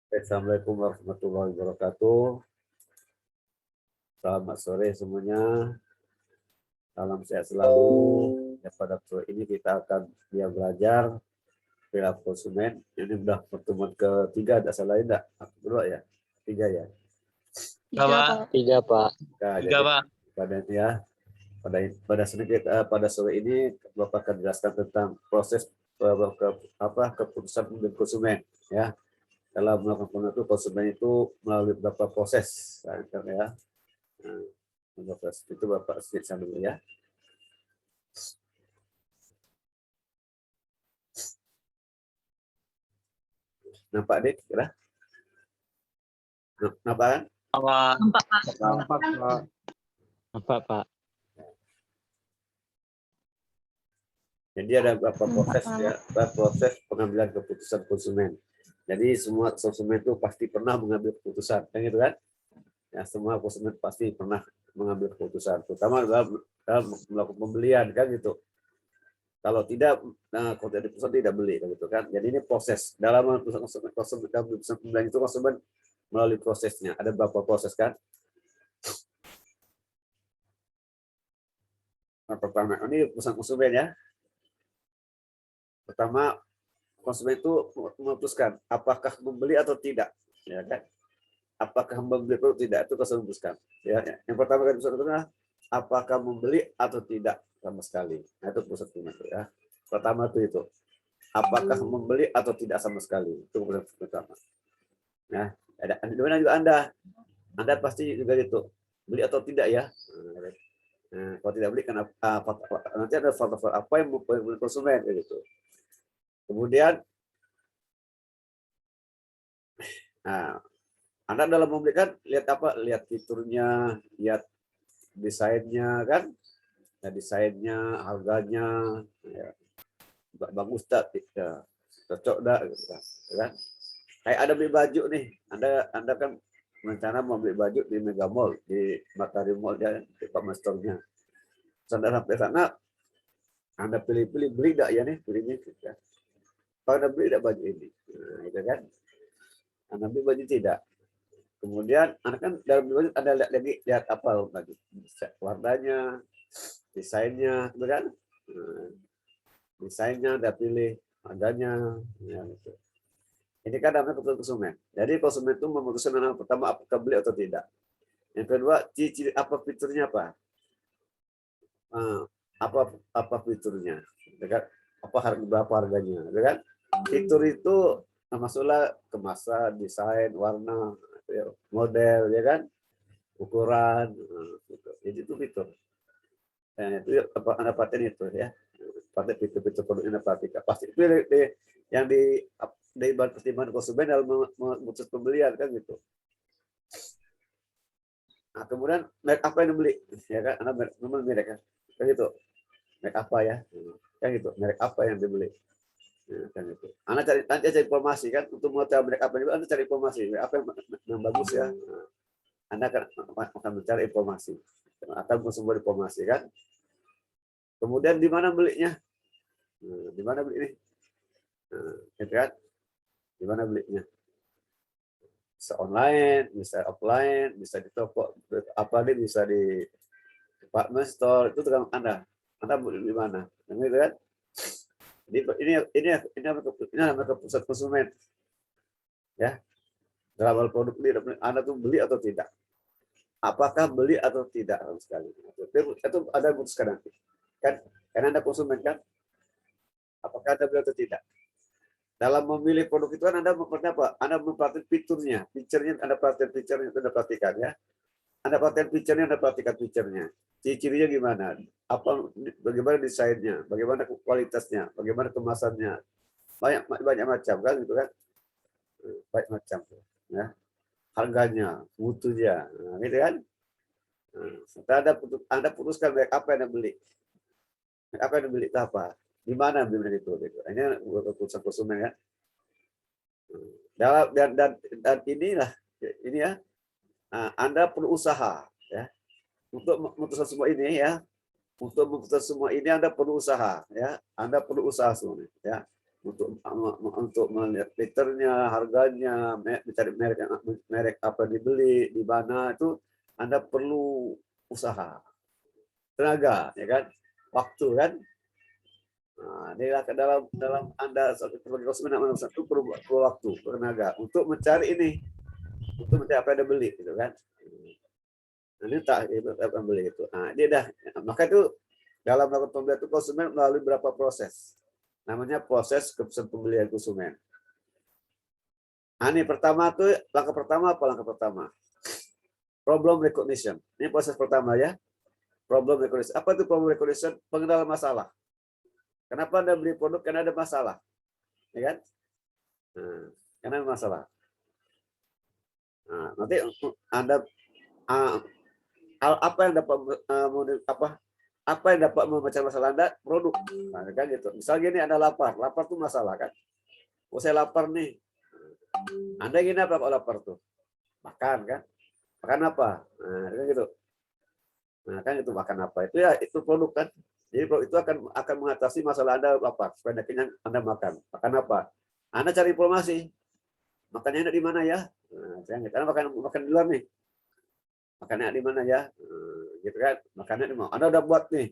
Assalamualaikum warahmatullahi wabarakatuh. Selamat sore semuanya. Salam sehat selalu. Ya, pada sore ini kita akan belajar perilaku konsumen. Ini udah pertemuan ketiga, tidak salah tidak? Berdua ya? Tiga ya? Tiga, Pak. Tiga, Pak. Nah, Tiga, jadi Pak. pada sore ini Bapak akan jelaskan tentang proses keputusan pemilihan konsumen. Ya, dalam melakukan itu konsumen itu melalui beberapa proses, ya. Itu Bapak sedikit dulu ya. Nampak deh, kira? Nampak kan? Nampak, Pak. Nampak, Pak. Nampak, Pak. Jadi ada beberapa proses ya, proses pengambilan keputusan konsumen. Jadi semua konsumen itu pasti pernah mengambil keputusan, kan gitu kan? Ya, semua konsumen pasti pernah mengambil keputusan, terutama dalam melakukan pembelian, kan gitu. Kalau tidak, kalau tidak diputuskan tidak beli, kan gitu kan? Jadi ini proses dalam keputusan pembelian itu konsumen melalui prosesnya. Ada beberapa proses kan? Nah, pertama ini keputusan konsumen ya. Pertama, konsumen itu memutuskan apakah membeli atau tidak, ya kan? Apakah membeli atau tidak itu konsumen memutuskan. Ya, yang pertama kan adalah apakah membeli atau tidak sama sekali. Nah, itu pusat itu ya. Pertama itu apakah membeli atau tidak sama sekali, itu pusat pertama. Nah, ada juga Anda pasti juga itu beli atau tidak ya. Nah, kalau tidak beli kenapa? Nanti ada faktor apa yang membuat konsumen gitu. Kemudian, nah, Anda dalam membeli kan lihat apa? Lihat fiturnya, lihat desainnya kan? Ya, desainnya, harganya, ya, bagus tak? Ya, cocok tak? Gitu kan? Kayak ada beli baju nih, Anda kan rencana mau beli baju di Mega Mall, di Matahari Mall ya, di department store-nya. Sampai sana, Anda pilih-pilih beli tak ya nih, pilihnya gitu. Kalau Anda beli tak baju ini, nah, gitu kan? Anda beli baju tidak. Kemudian anak kan dalam baju ada lihat apa lagi, warnanya, desainnya, gitu kan? Desainnya Anda pilih, harganya, ya gitu. Ini kan namanya keputusan konsumen. Jadi konsumen itu memutuskan yang pertama apakah beli atau tidak. Yang kedua, ciri apa fiturnya apa? Apa fiturnya? Apa harga berapa harganya? Kan? Fitur itu masuklah kemasan, desain, warna, model, ya kan? Ukuran, gitu. Jadi itu fitur. Nah, itu apa Anda paten itu ya. Paten fitur-fitur produk Anda perhatikan. Pasti itu yang di pertimbangan konsumen dalam memutus pembelian kan gitu. Nah, kemudian merek apa yang dibeli? Ya kan, Anda merek kan? Kan gitu. Merek apa ya? Kan gitu. Merek apa yang dibeli? Ya, kan gitu. Anda cari informasi kan untuk mengetahui merek apa juga Anda cari informasi. Merek apa yang bagus ya? Nah, Anda akan mencari informasi. Akan bersumber informasi kan? Kemudian di mana belinya? Nah, di mana beli ini? Nah, gitu kan? Di mana belinya? Bisa online, bisa offline, bisa di toko, apa nih bisa di department store, itu tergantung Anda. Anda beli di mana? Gitu kan? Jadi ini namanya keputusan konsumen. Ya, dalam hal produk ini Anda tuh beli atau tidak? Apakah beli atau tidak sekali? Itu ada memutuskan nanti. Kan karena Anda konsumen kan? Apakah Anda beli atau tidak? Dalam memilih produk itu kan Anda memperhatikan apa? Anda memperhatikan fiturnya, Anda perhatikan fiturnya, Anda perhatikan ya. Anda perhatikan fiturnya, Anda perhatikan fiturnya. Ciri-cirinya gimana? Bagaimana desainnya? Bagaimana kualitasnya? Bagaimana kemasannya? Banyak macam kan gitu kan? Banyak macam ya. Harganya, mutunya, nah, gitu kan? Nah, setelah Anda putuskan baik apa yang Anda beli. Apa yang Anda beli itu apa? Di mana beli itu? Gitu. Ini keputusan konsumen ya. Dan inilah ini ya. Nah, Anda perlu usaha ya untuk memutuskan semua ini ya. Untuk memutuskan semua ini Anda perlu usaha ya. Anda perlu usaha semuanya ya. untuk melihat liternya, harganya, mencari merek apa dibeli, di mana itu Anda perlu usaha, tenaga, ya kan, waktu kan. Nah, inilah ke dalam Anda sebagai konsumen itu perlu waktu, tenaga untuk mencari ini, untuk mencari apa yang Anda beli, gitu kan. Nah, ini tak itu apa yang beli itu. Nah, ini dah. Maka itu dalam melakukan pembelian itu konsumen melalui beberapa proses. Namanya proses keputusan pembelian konsumen. Nah, ini pertama tuh langkah pertama apa langkah pertama? Problem recognition. Ini proses pertama ya. Problem recognition. Apa itu problem recognition? Pengenalan masalah. Kenapa Anda beli produk? Karena ada masalah. Ya kan? Nah, karena ada masalah. Nah, nanti Anda apa yang dapat apa yang dapat memecah masalah Anda? Produk. Nah, kan gitu. Misalnya gini, Anda lapar. Lapar itu masalah kan? Oh, saya lapar nih. Anda ingin apa kalau lapar tuh? Makan kan? Makan apa? Nah, kan gitu. Nah, kan itu makan apa? Itu ya itu produk kan. Jadi produk itu akan mengatasi masalah Anda lapar. Supaya kenyang Anda makan. Makan apa? Anda cari informasi. Makannya enak di mana ya? Nah, karena makan di luar nih. Makannya di mana ya? Gitu kan? Makannya di mana? Anda udah buat nih.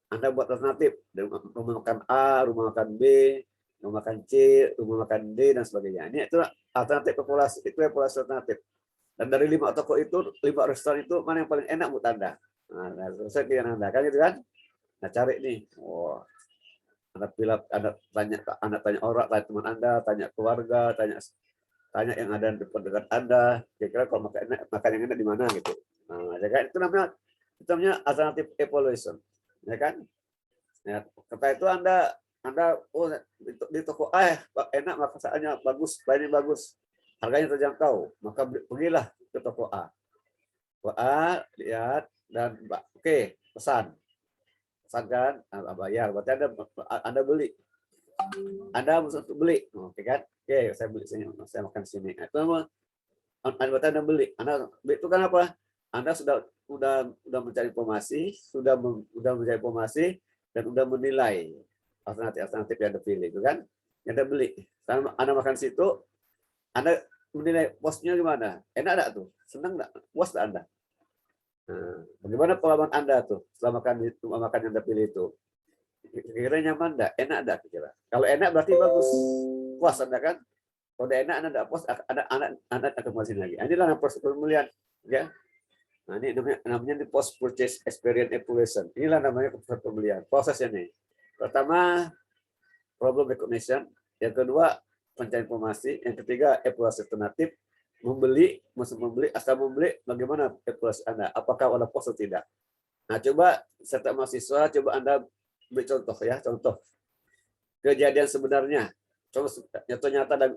Anda buat alternatif. Rumah makan A, rumah makan B, rumah makan C, rumah makan D, dan sebagainya. Ini itu alternatif populasi. Itu populasi alternatif. Dan dari 5 toko itu, 5 restoran itu, mana yang paling enak buat Anda? Nah, selesai pilihan Anda. Kan gitu kan? Nah, cari nih. Oh, Anda pilih, Anda tanya orang, tanya teman Anda, tanya keluarga, tanya yang ada di dekat Anda. Kira-kira kalau makan yang enak di mana gitu. Nah, ya kan? Itu namanya alternative evaluation. Ya kan? Ya, setelah itu Anda oh, di toko A enak, makanannya bagus, lainnya bagus, harganya terjangkau, maka pergilah ke toko A. Toko A lihat dan oke, pesan kan, bayar, berarti Anda beli, Anda untuk beli, oke kan? Oke, saya beli sini, saya makan sini. Itu berarti Anda beli. Anda beli itu kan apa? Anda sudah mencari informasi, sudah mencari informasi dan sudah menilai alternatif yang Anda pilih, itu kan? Yang Anda beli. Anda makan situ, Anda menilai posnya gimana? Enak enggak tuh? Senang enggak? Puas enggak Anda? Nah, bagaimana pengalaman Anda tuh setelah makan yang Anda pilih itu? Kira-kira nyaman enggak? Enak enggak kira? Kalau enak berarti bagus. Puas Anda kan? Kalau udah enak Anda enggak puas, Anda akan kembali lagi. Inilah proses pembelian, ya. Nah, ini namanya di post purchase experience evaluation. Inilah namanya proses pembelian. Prosesnya nih. Pertama, problem recognition. Yang kedua, pencari informasi. Yang ketiga, evaluasi alternatif. Asal membeli, bagaimana evaluasi Anda? Apakah ada puas atau tidak? Nah, coba serta mahasiswa, coba Anda beri contoh ya, contoh kejadian sebenarnya. Coba nyata-nyata dan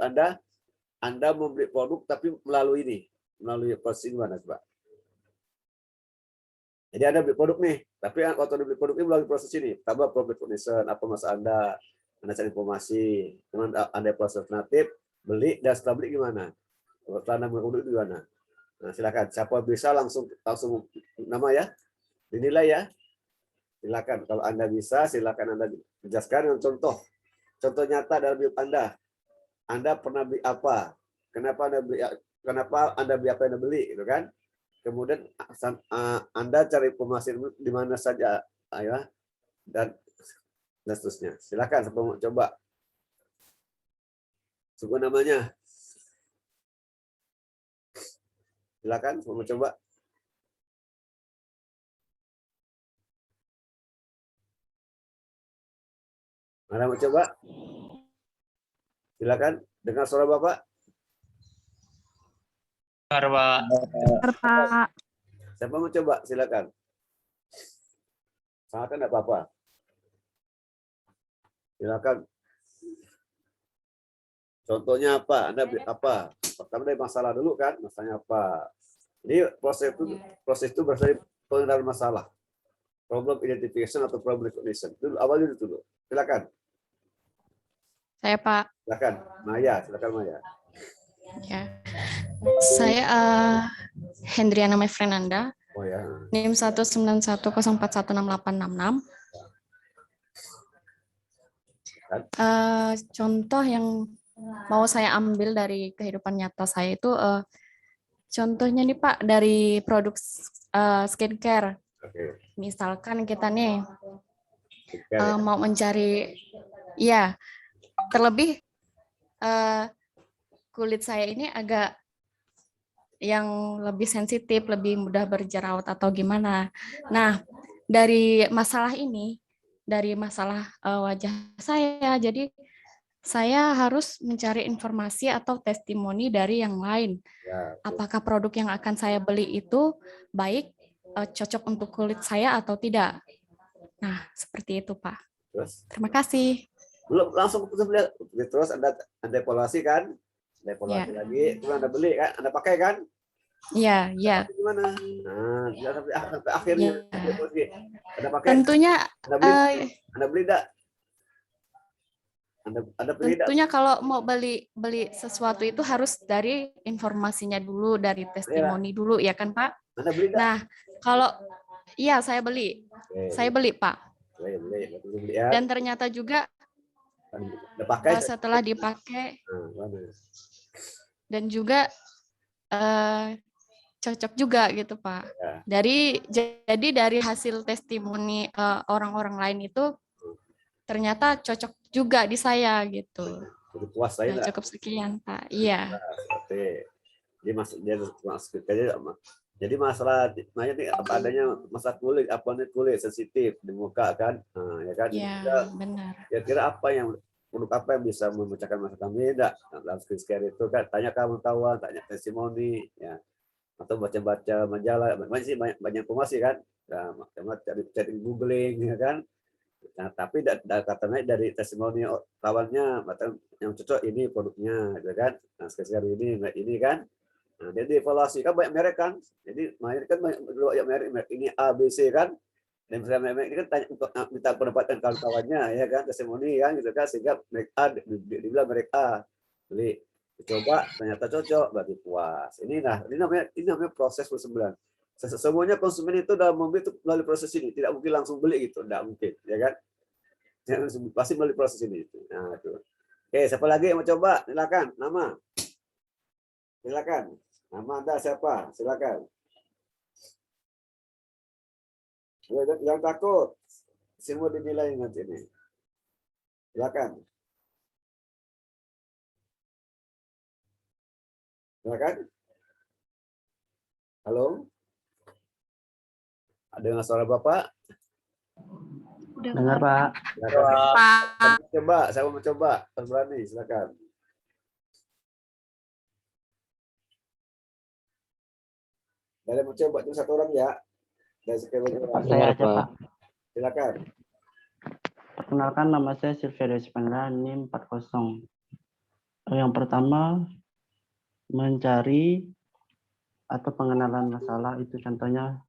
Anda membeli produk tapi melalui proses gimana coba? Jadi Anda beli produk nih, tapi waktu Anda beli produk ini melalui proses ini, tambah problem recognition, apa masalah Anda cari informasi, kemudian Anda proses alternatif, beli, dan setelah beli gimana? Setelah Anda beli produk itu gimana? Nah, silakan, siapa bisa langsung nama ya, dinilai ya. Silakan, kalau Anda bisa, silakan Anda jelaskan dengan contoh nyata dalam hidup Anda. Anda pernah beli apa? Kenapa Anda beli apa yang Anda beli, gitu kan? Kemudian Anda cari informasi di mana saja, ya, dan seterusnya. Silakan, siapa mau coba? Sebut namanya. Silakan, siapa mau coba? Mana mau coba? Silakan, dengar suara Bapak. Pak. Pak. Siapa mau coba? Silakan. Silakan, enggak apa-apa. Silakan. Contohnya apa? Anda beli apa? Pertama dari masalah dulu kan, masalahnya apa? Jadi proses itu berasal dari pengenalan masalah. Problem identification atau problem recognition. Itu awalnya dulu. Silakan. Saya Pak. Silakan. Maya, silakan Maya. Ya. Saya Hendriana Mefrenanda. Oh ya. NIM 19104168866. Contoh yang mau saya ambil dari kehidupan nyata saya itu contohnya nih Pak dari produk skincare. Oke. Misalkan kita nih Skincare ya. mau mencari, ya terlebih kulit saya ini agak yang lebih sensitif, lebih mudah berjerawat atau gimana. Nah, dari masalah ini, dari masalah wajah saya, jadi saya harus mencari informasi atau testimoni dari yang lain. Ya, oke. Apakah produk yang akan saya beli itu baik, cocok untuk kulit saya atau tidak. Nah, seperti itu, Pak. Terus Terima kasih. belum langsung beli, terus Anda evaluasi kan? Anda evaluasi lagi, terus Anda beli kan? Anda pakai kan? Iya, iya. Pakai gimana? Nah, ya, sampai akhirnya Ya. Anda pakai. Tentunya Anda beli enggak? Anda beli enggak? tentunya kalau mau beli sesuatu itu harus dari informasinya dulu, dari testimoni dulu, ya kan Pak? Anda beli enggak? Nah, kalau iya saya beli. Oke. Saya beli, Pak. Beli ya. Dan ternyata juga Anda pakai setelah dipakai mana? dan juga cocok juga gitu, Pak. Ya. Jadi dari hasil testimoni orang-orang lain itu ternyata cocok juga di saya gitu. Jadi puas saya Nah, cukup sekian, Pak. Iya. Oke. Dia masuk aja. Jadi masalah nanya nih apa adanya masalah kulit, apa nih kulit sensitif di muka kan? Nah, ya kan? Iya, benar. Kira-kira apa yang produk apa yang bisa memecahkan masalah kami enggak dalam skincare itu kan? Tanya kawan-kawan, tanya testimoni, ya atau baca-baca majalah, banyak informasi kan? Nah, cari googling, ya kan? Nah, tapi katanya dari testimoni kawannya, yang cocok ini produknya, gitu kan? Nah, skincare ini kan? Nah, jadi evaluasi kan banyak merek kan, jadi banyak kan banyak merek ini A B C kan, dan misalnya merek ini kan tanya minta pendapat kawan-kawannya ya kan, testimoni kan gitu kan, sehingga merek A dibilang merek A beli, coba ternyata cocok berarti puas. Ini namanya proses persembilan. Semuanya konsumen itu dalam membeli itu melalui proses ini, tidak mungkin langsung beli gitu, tidak mungkin ya kan, pasti melalui proses ini. Nah itu. Oke, siapa lagi yang mau coba? Silakan, silakan. Nama Anda siapa? Silakan. Jangan takut. Semua dinilai nanti ini. Silakan. Silakan. Halo? Ada yang suara Bapak? Dengar, Pak. Silakan. Pak. Coba, saya mau coba. Berani, silakan. Ada mau coba cuma satu orang ya. Dari sekian banyak orang. Saya aja, Pak. Silakan. Perkenalkan, nama saya Silvia Despanda, NIM 40. Yang pertama, mencari atau pengenalan masalah itu contohnya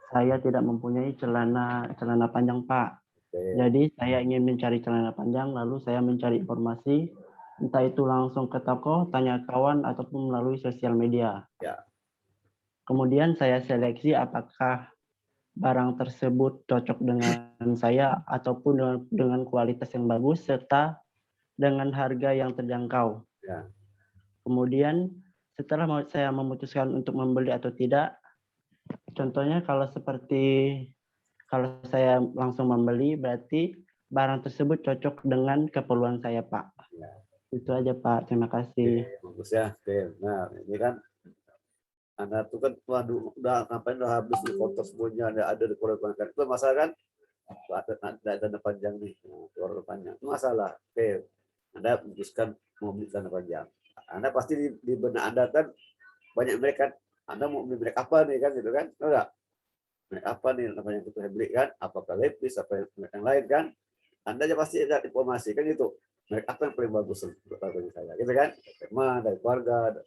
saya tidak mempunyai celana panjang, Pak. Jadi saya ingin mencari celana panjang, lalu saya mencari informasi, entah itu langsung ke toko, tanya kawan, ataupun melalui sosial media. Ya. Kemudian saya seleksi apakah barang tersebut cocok dengan saya ataupun dengan kualitas yang bagus serta dengan harga yang terjangkau. Ya. Kemudian setelah saya memutuskan untuk membeli atau tidak, contohnya kalau saya langsung membeli berarti barang tersebut cocok dengan keperluan saya, Pak. Ya. Itu aja, Pak. Terima kasih. Bagus ya. Oke. Nah, ini kan Anda tuh kan waduh udah ngapain udah habis di foto semuanya ada di koran kan. Itu masalah kan? Ada dana panjang nih, koran panjang. Itu masalah. Oke. Anda memutuskan mau beli dana panjang. Anda pasti di benak Anda kan banyak merek kan. Anda mau beli merek apa nih kan gitu kan? Enggak. Merek apa nih namanya yang kita beli kan? Apakah Levi's apa yang lain kan? Anda aja pasti ada informasi kan gitu. Merek apa yang paling bagus untuk bagi saya gitu kan? Teman, dari keluarga,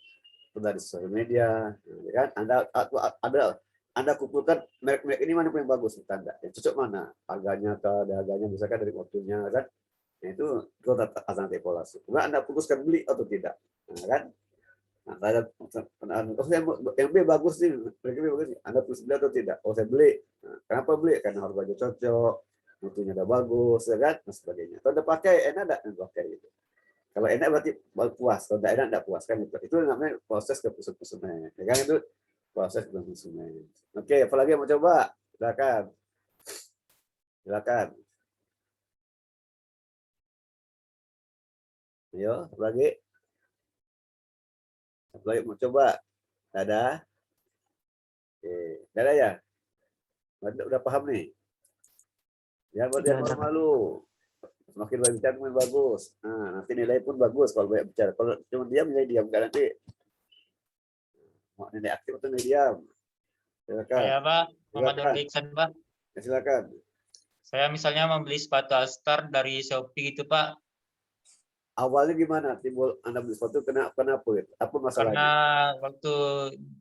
dari sosial media, ya kan? Anda kumpulkan merek-merek ini mana yang bagus menurut Anda? Yang cocok mana? Harganya misalkan dari waktunya kan? Nah, itu akan evaluasi. Kemudian Anda putuskan beli atau tidak, nah, kan? Nah, yang B bagus nih, mereka bagus nih. Anda putus beli atau tidak? Oh saya beli. Nah, kenapa beli? Karena harganya cocok, mutunya udah bagus, ya kan, dan sebagainya. Kalau udah pakai enak enggak pakai gitu. Kalau enak berarti puas, kalau tidak enak enggak puas kan itu. Itu namanya proses ke konsumen. Ya kan itu proses ke konsumen. Oke, apalagi yang mau coba? Silakan. Silakan. Ayo, apalagi? Apalagi mau coba? Ada? Oke, ada ya? Udah paham nih? Ya, buat dia malu-malu. Semakin banyak bicara semakin bagus. Nah, nanti nilai pun bagus kalau banyak bicara. Kalau cuma diam, nilai diam kan nanti mau nilai aktif atau nilai diam. Silakan. Saya Pak, Muhammad Silakan. Nur Iksan Pak. Ya, silakan. Saya misalnya membeli sepatu All-Star dari Shopee gitu Pak, Awalnya gimana timbul Anda beli sepatu kenapa gitu? Apa karena masalahnya? waktu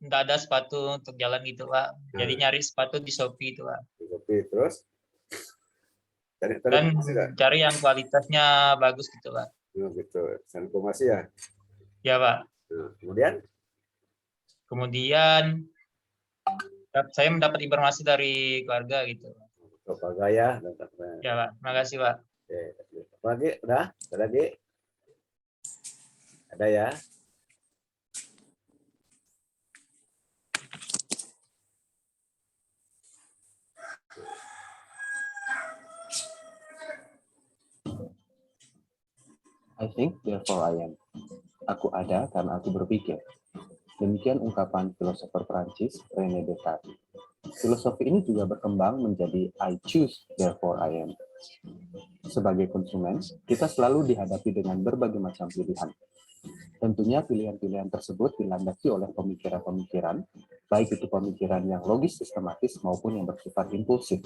nggak ada sepatu untuk jalan gitu Pak, jadi nyari sepatu di Shopee itu Pak, Oke, terus cari dan informasi nggak? cari yang kualitasnya bagus gitu Pak. Nah, gitu. Cari informasi ya. Ya Pak. Nah, kemudian Saya mendapat informasi dari keluarga gitu. apa gaya dan Ya Pak, terima kasih Pak. Oke. Apa lagi? Udah? Ada lagi? Ada ya? I think, therefore I am. Aku ada karena aku berpikir. Demikian ungkapan filosofer Prancis René Descartes. Filosofi ini juga berkembang menjadi I choose, therefore I am. Sebagai konsumen, kita selalu dihadapi dengan berbagai macam pilihan. Tentunya pilihan-pilihan tersebut dilandasi oleh pemikiran-pemikiran, baik itu pemikiran yang logis sistematis maupun yang bersifat impulsif.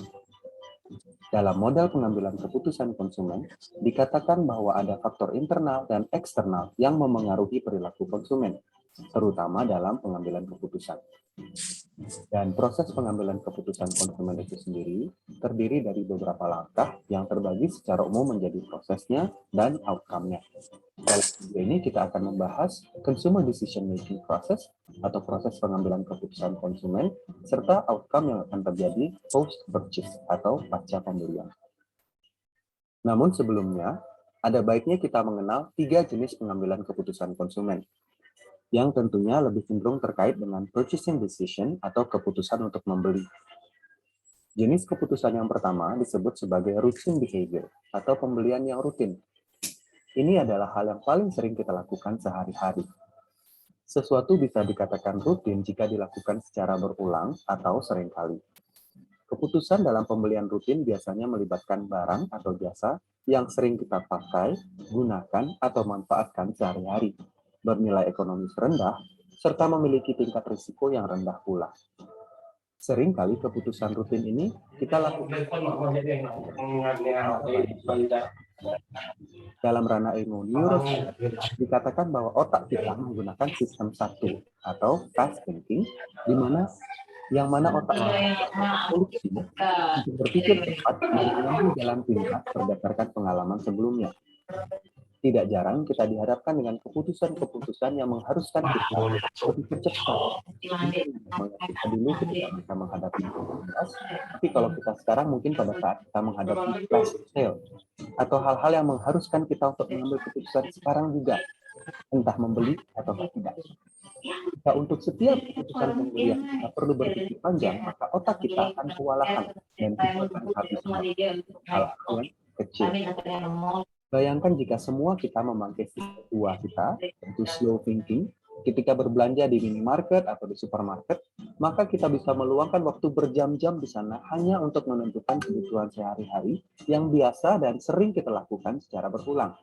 Dalam modal pengambilan keputusan konsumen, dikatakan bahwa ada faktor internal dan eksternal yang memengaruhi perilaku konsumen, terutama dalam pengambilan keputusan. Dan proses pengambilan keputusan konsumen itu sendiri terdiri dari beberapa langkah yang terbagi secara umum menjadi prosesnya dan outcome-nya. Dalam video ini kita akan membahas consumer decision making process atau proses pengambilan keputusan konsumen serta outcome yang akan terjadi post purchase atau pasca pembelian. Namun sebelumnya, ada baiknya kita mengenal 3 jenis pengambilan keputusan konsumen yang tentunya lebih cenderung terkait dengan purchasing decision atau keputusan untuk membeli. Jenis keputusan yang pertama disebut sebagai routine behavior atau pembelian yang rutin. Ini adalah hal yang paling sering kita lakukan sehari-hari. Sesuatu bisa dikatakan rutin jika dilakukan secara berulang atau seringkali. Keputusan dalam pembelian rutin biasanya melibatkan barang atau jasa yang sering kita pakai, gunakan, atau manfaatkan sehari-hari, bernilai ekonomis rendah, serta memiliki tingkat risiko yang rendah pula. Seringkali keputusan rutin ini kita lakukan dalam ranah ilmu neuroscience dikatakan bahwa otak kita menggunakan sistem 1 atau fast thinking, di mana otak evolusi untuk berpikir cepat dan mengambil jalan pintas berdasarkan pengalaman sebelumnya. Tidak jarang kita dihadapkan dengan keputusan-keputusan yang mengharuskan kita berpikir cepat. Kita dulu ketika kita menghadapi tugas, tapi kalau kita sekarang mungkin pada saat kita menghadapi flash sale atau hal-hal yang mengharuskan kita untuk mengambil keputusan sekarang juga, entah membeli atau tidak. Jika untuk setiap keputusan pembelian kita perlu berpikir panjang, maka otak kita akan kewalahan dan kita akan habis hal-hal yang kecil. Bayangkan jika semua kita memakai sistem 2 kita, yaitu slow thinking, ketika berbelanja di minimarket atau di supermarket, maka kita bisa meluangkan waktu berjam-jam di sana hanya untuk menentukan kebutuhan sehari-hari yang biasa dan sering kita lakukan secara berulang.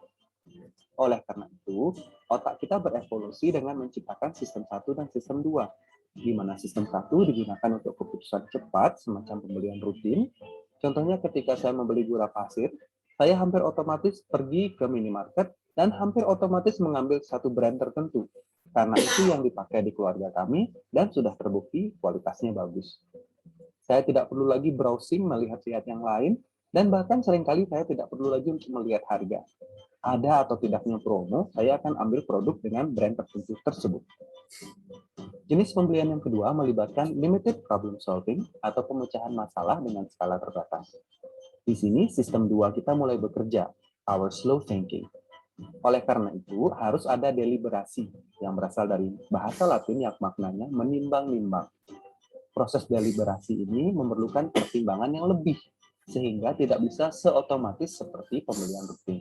Oleh karena itu, otak kita berevolusi dengan menciptakan sistem 1 dan sistem 2, di mana sistem 1 digunakan untuk keputusan cepat semacam pembelian rutin. Contohnya ketika saya membeli gula pasir, saya hampir otomatis pergi ke minimarket dan hampir otomatis mengambil satu brand tertentu, karena itu yang dipakai di keluarga kami dan sudah terbukti kualitasnya bagus. Saya tidak perlu lagi browsing melihat-lihat yang lain, dan bahkan seringkali saya tidak perlu lagi untuk melihat harga. Ada atau tidaknya promo, saya akan ambil produk dengan brand tertentu tersebut. Jenis pembelian yang kedua melibatkan limited problem solving atau pemecahan masalah dengan skala terbatas. Di sini sistem 2 kita mulai bekerja, our slow thinking. Oleh karena itu, harus ada deliberasi yang berasal dari bahasa Latin yang maknanya menimbang-nimbang. Proses deliberasi ini memerlukan pertimbangan yang lebih, sehingga tidak bisa seotomatis seperti pemilihan rutin.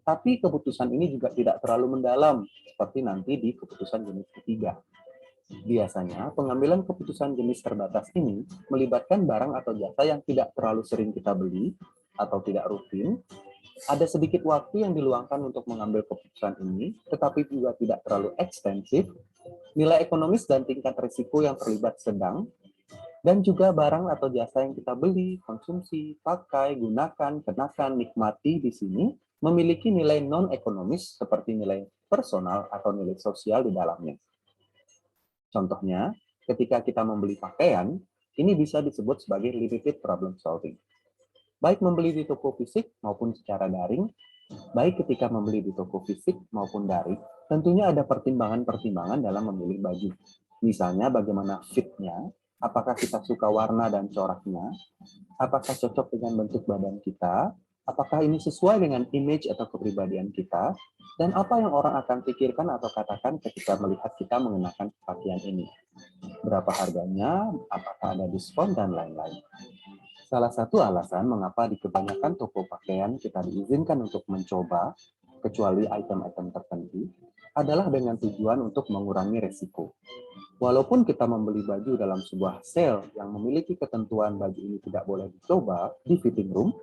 Tapi keputusan ini juga tidak terlalu mendalam, seperti nanti di keputusan jenis ketiga. Biasanya, pengambilan keputusan jenis terbatas ini melibatkan barang atau jasa yang tidak terlalu sering kita beli atau tidak rutin. Ada sedikit waktu yang diluangkan untuk mengambil keputusan ini, tetapi juga tidak terlalu ekstensif. Nilai ekonomis dan tingkat risiko yang terlibat sedang, dan juga barang atau jasa yang kita beli, konsumsi, pakai, gunakan, kenakan, nikmati di sini memiliki nilai non-ekonomis seperti nilai personal atau nilai sosial di dalamnya. Contohnya, ketika kita membeli pakaian, ini bisa disebut sebagai limited problem solving. Baik membeli di toko fisik maupun secara daring, baik ketika membeli di toko fisik maupun daring, tentunya ada pertimbangan-pertimbangan dalam memilih baju. Misalnya bagaimana fitnya, apakah kita suka warna dan coraknya, apakah cocok dengan bentuk badan kita, apakah ini sesuai dengan image atau kepribadian kita, dan apa yang orang akan pikirkan atau katakan ketika melihat kita mengenakan pakaian ini. Berapa harganya, apakah ada diskon, dan lain-lain. Salah satu alasan mengapa di kebanyakan toko pakaian kita diizinkan untuk mencoba, kecuali item-item tertentu, adalah dengan tujuan untuk mengurangi resiko. Walaupun kita membeli baju dalam sebuah sale yang memiliki ketentuan baju ini tidak boleh dicoba di fitting room,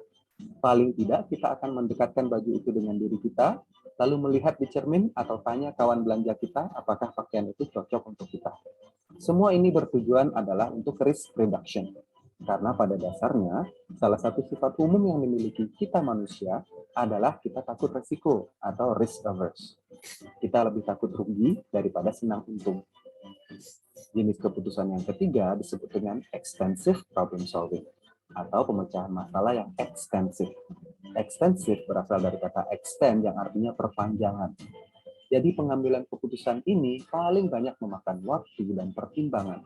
paling tidak kita akan mendekatkan baju itu dengan diri kita, lalu melihat di cermin atau tanya kawan belanja kita apakah pakaian itu cocok untuk kita. Semua ini bertujuan adalah untuk risk reduction. Karena pada dasarnya, salah satu sifat umum yang dimiliki kita manusia adalah kita takut resiko atau risk averse. Kita lebih takut rugi daripada senang untung. Jenis keputusan yang ketiga disebut dengan extensive problem solving atau pemecahan masalah yang ekstensif. Ekstensif berasal dari kata extend yang artinya perpanjangan. Jadi pengambilan keputusan ini paling banyak memakan waktu dan pertimbangan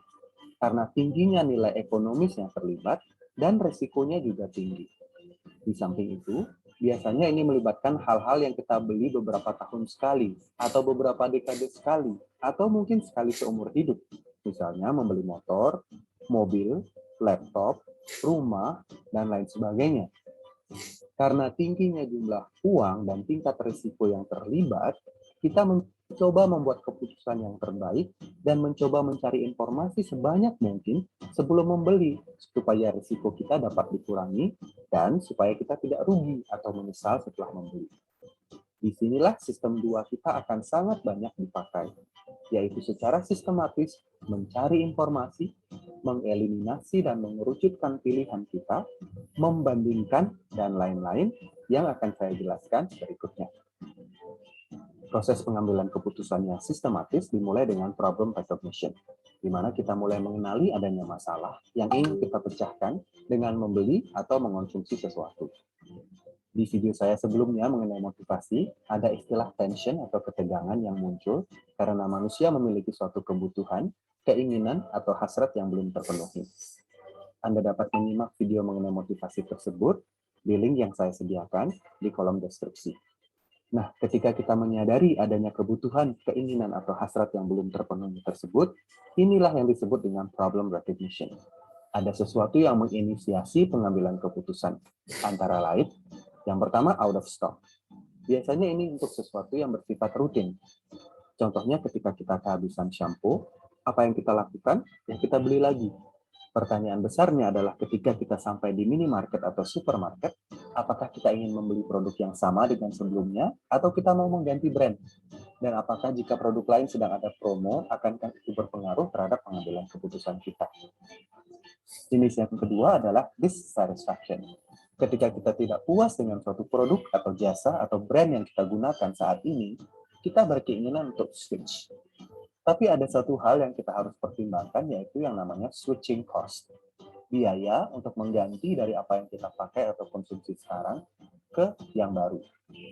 karena tingginya nilai ekonomis yang terlibat dan resikonya juga tinggi. Di samping itu, biasanya ini melibatkan hal-hal yang kita beli beberapa tahun sekali atau beberapa dekade sekali atau mungkin sekali seumur hidup. Misalnya membeli motor, mobil, laptop, rumah, dan lain sebagainya. Karena tingginya jumlah uang dan tingkat risiko yang terlibat, kita mencoba membuat keputusan yang terbaik dan mencoba mencari informasi sebanyak mungkin sebelum membeli, supaya risiko kita dapat dikurangi dan supaya kita tidak rugi atau menyesal setelah membeli. Disinilah sistem 2 kita akan sangat banyak dipakai, yaitu secara sistematis mencari informasi, mengeliminasi dan mengerucutkan pilihan kita, membandingkan, dan lain-lain yang akan saya jelaskan berikutnya. Proses pengambilan keputusan yang sistematis dimulai dengan problem recognition, di mana kita mulai mengenali adanya masalah yang ingin kita pecahkan dengan membeli atau mengonsumsi sesuatu. Di video saya sebelumnya mengenai motivasi, ada istilah tension atau ketegangan yang muncul karena manusia memiliki suatu kebutuhan, keinginan, atau hasrat yang belum terpenuhi. Anda dapat menyimak video mengenai motivasi tersebut di link yang saya sediakan di kolom deskripsi. Nah, ketika kita menyadari adanya kebutuhan, keinginan, atau hasrat yang belum terpenuhi tersebut, inilah yang disebut dengan problem recognition. Ada sesuatu yang menginisiasi pengambilan keputusan, antara lain, yang pertama, out of stock. Biasanya ini untuk sesuatu yang bersifat rutin. Contohnya ketika kita kehabisan shampoo, apa yang kita lakukan? Ya kita beli lagi. Pertanyaan besarnya adalah ketika kita sampai di minimarket atau supermarket, apakah kita ingin membeli produk yang sama dengan sebelumnya, atau kita mau mengganti brand? Dan apakah jika produk lain sedang ada promo, akankah itu berpengaruh terhadap pengambilan keputusan kita? Jenis yang kedua adalah dissatisfaction. Ketika kita tidak puas dengan suatu produk atau jasa atau brand yang kita gunakan saat ini, kita berkeinginan untuk switch. Tapi ada satu hal yang kita harus pertimbangkan, yaitu yang namanya switching cost. Biaya untuk mengganti dari apa yang kita pakai atau konsumsi sekarang ke yang baru.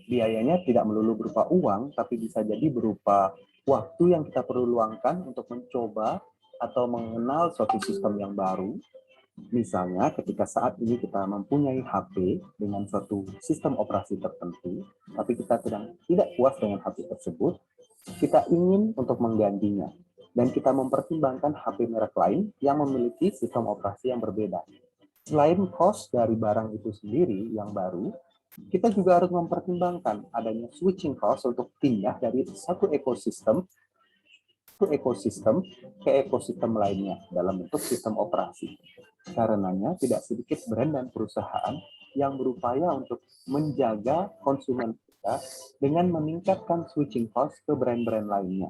Biayanya tidak melulu berupa uang, tapi bisa jadi berupa waktu yang kita perlu luangkan untuk mencoba atau mengenal suatu sistem yang baru, Misalnya ketika saat ini kita mempunyai HP dengan suatu sistem operasi tertentu, tapi kita tidak puas dengan HP tersebut, kita ingin untuk menggantinya. Dan kita mempertimbangkan HP merek lain yang memiliki sistem operasi yang berbeda. Selain cost dari barang itu sendiri yang baru, kita juga harus mempertimbangkan adanya switching cost untuk pindah dari satu ekosistem ke ekosistem lainnya dalam bentuk sistem operasi. Karenanya tidak sedikit brand dan perusahaan yang berupaya untuk menjaga konsumen kita dengan meningkatkan switching cost ke brand-brand lainnya.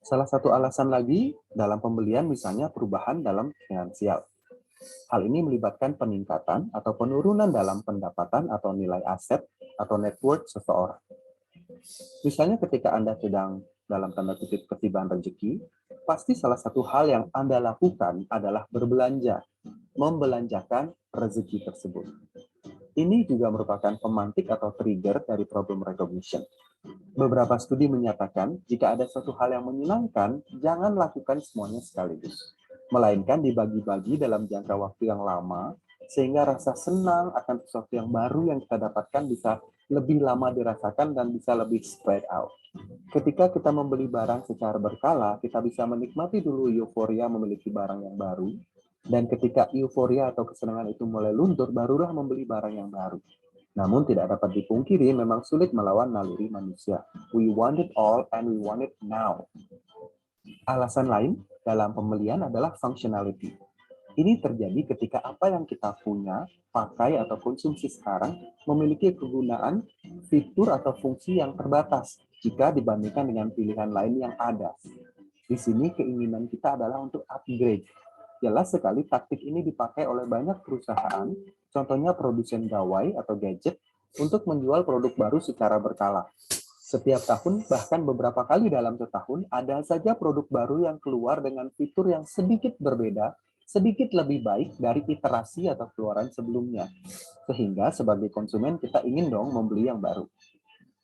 Salah satu alasan lagi dalam pembelian misalnya perubahan dalam finansial. Hal ini melibatkan peningkatan atau penurunan dalam pendapatan atau nilai aset atau net worth seseorang. Misalnya ketika Anda sedang dalam tanda kutip ketiban rezeki, pasti salah satu hal yang Anda lakukan adalah berbelanja, membelanjakan rezeki tersebut. Ini juga merupakan pemantik atau trigger dari problem recognition. Beberapa studi menyatakan jika ada suatu hal yang menyenangkan, jangan lakukan semuanya sekaligus, melainkan dibagi-bagi dalam jangka waktu yang lama, sehingga rasa senang akan sesuatu yang baru yang kita dapatkan bisa lebih lama dirasakan dan bisa lebih spread out. Ketika kita membeli barang secara berkala, kita bisa menikmati dulu euforia memiliki barang yang baru, dan ketika euforia atau kesenangan itu mulai luntur, barulah membeli barang yang baru. Namun tidak dapat dipungkiri, memang sulit melawan naluri manusia. We want it all and we want it now. Alasan lain dalam pembelian adalah functionality. Ini terjadi ketika apa yang kita punya, pakai, atau konsumsi sekarang memiliki kegunaan, fitur, atau fungsi yang terbatas jika dibandingkan dengan pilihan lain yang ada. Di sini keinginan kita adalah untuk upgrade. Jelas sekali taktik ini dipakai oleh banyak perusahaan, contohnya produsen gawai atau gadget, untuk menjual produk baru secara berkala. Setiap tahun, bahkan beberapa kali dalam setahun, ada saja produk baru yang keluar dengan fitur yang sedikit berbeda, sedikit lebih baik dari iterasi atau keluaran sebelumnya. Sehingga sebagai konsumen kita ingin dong membeli yang baru.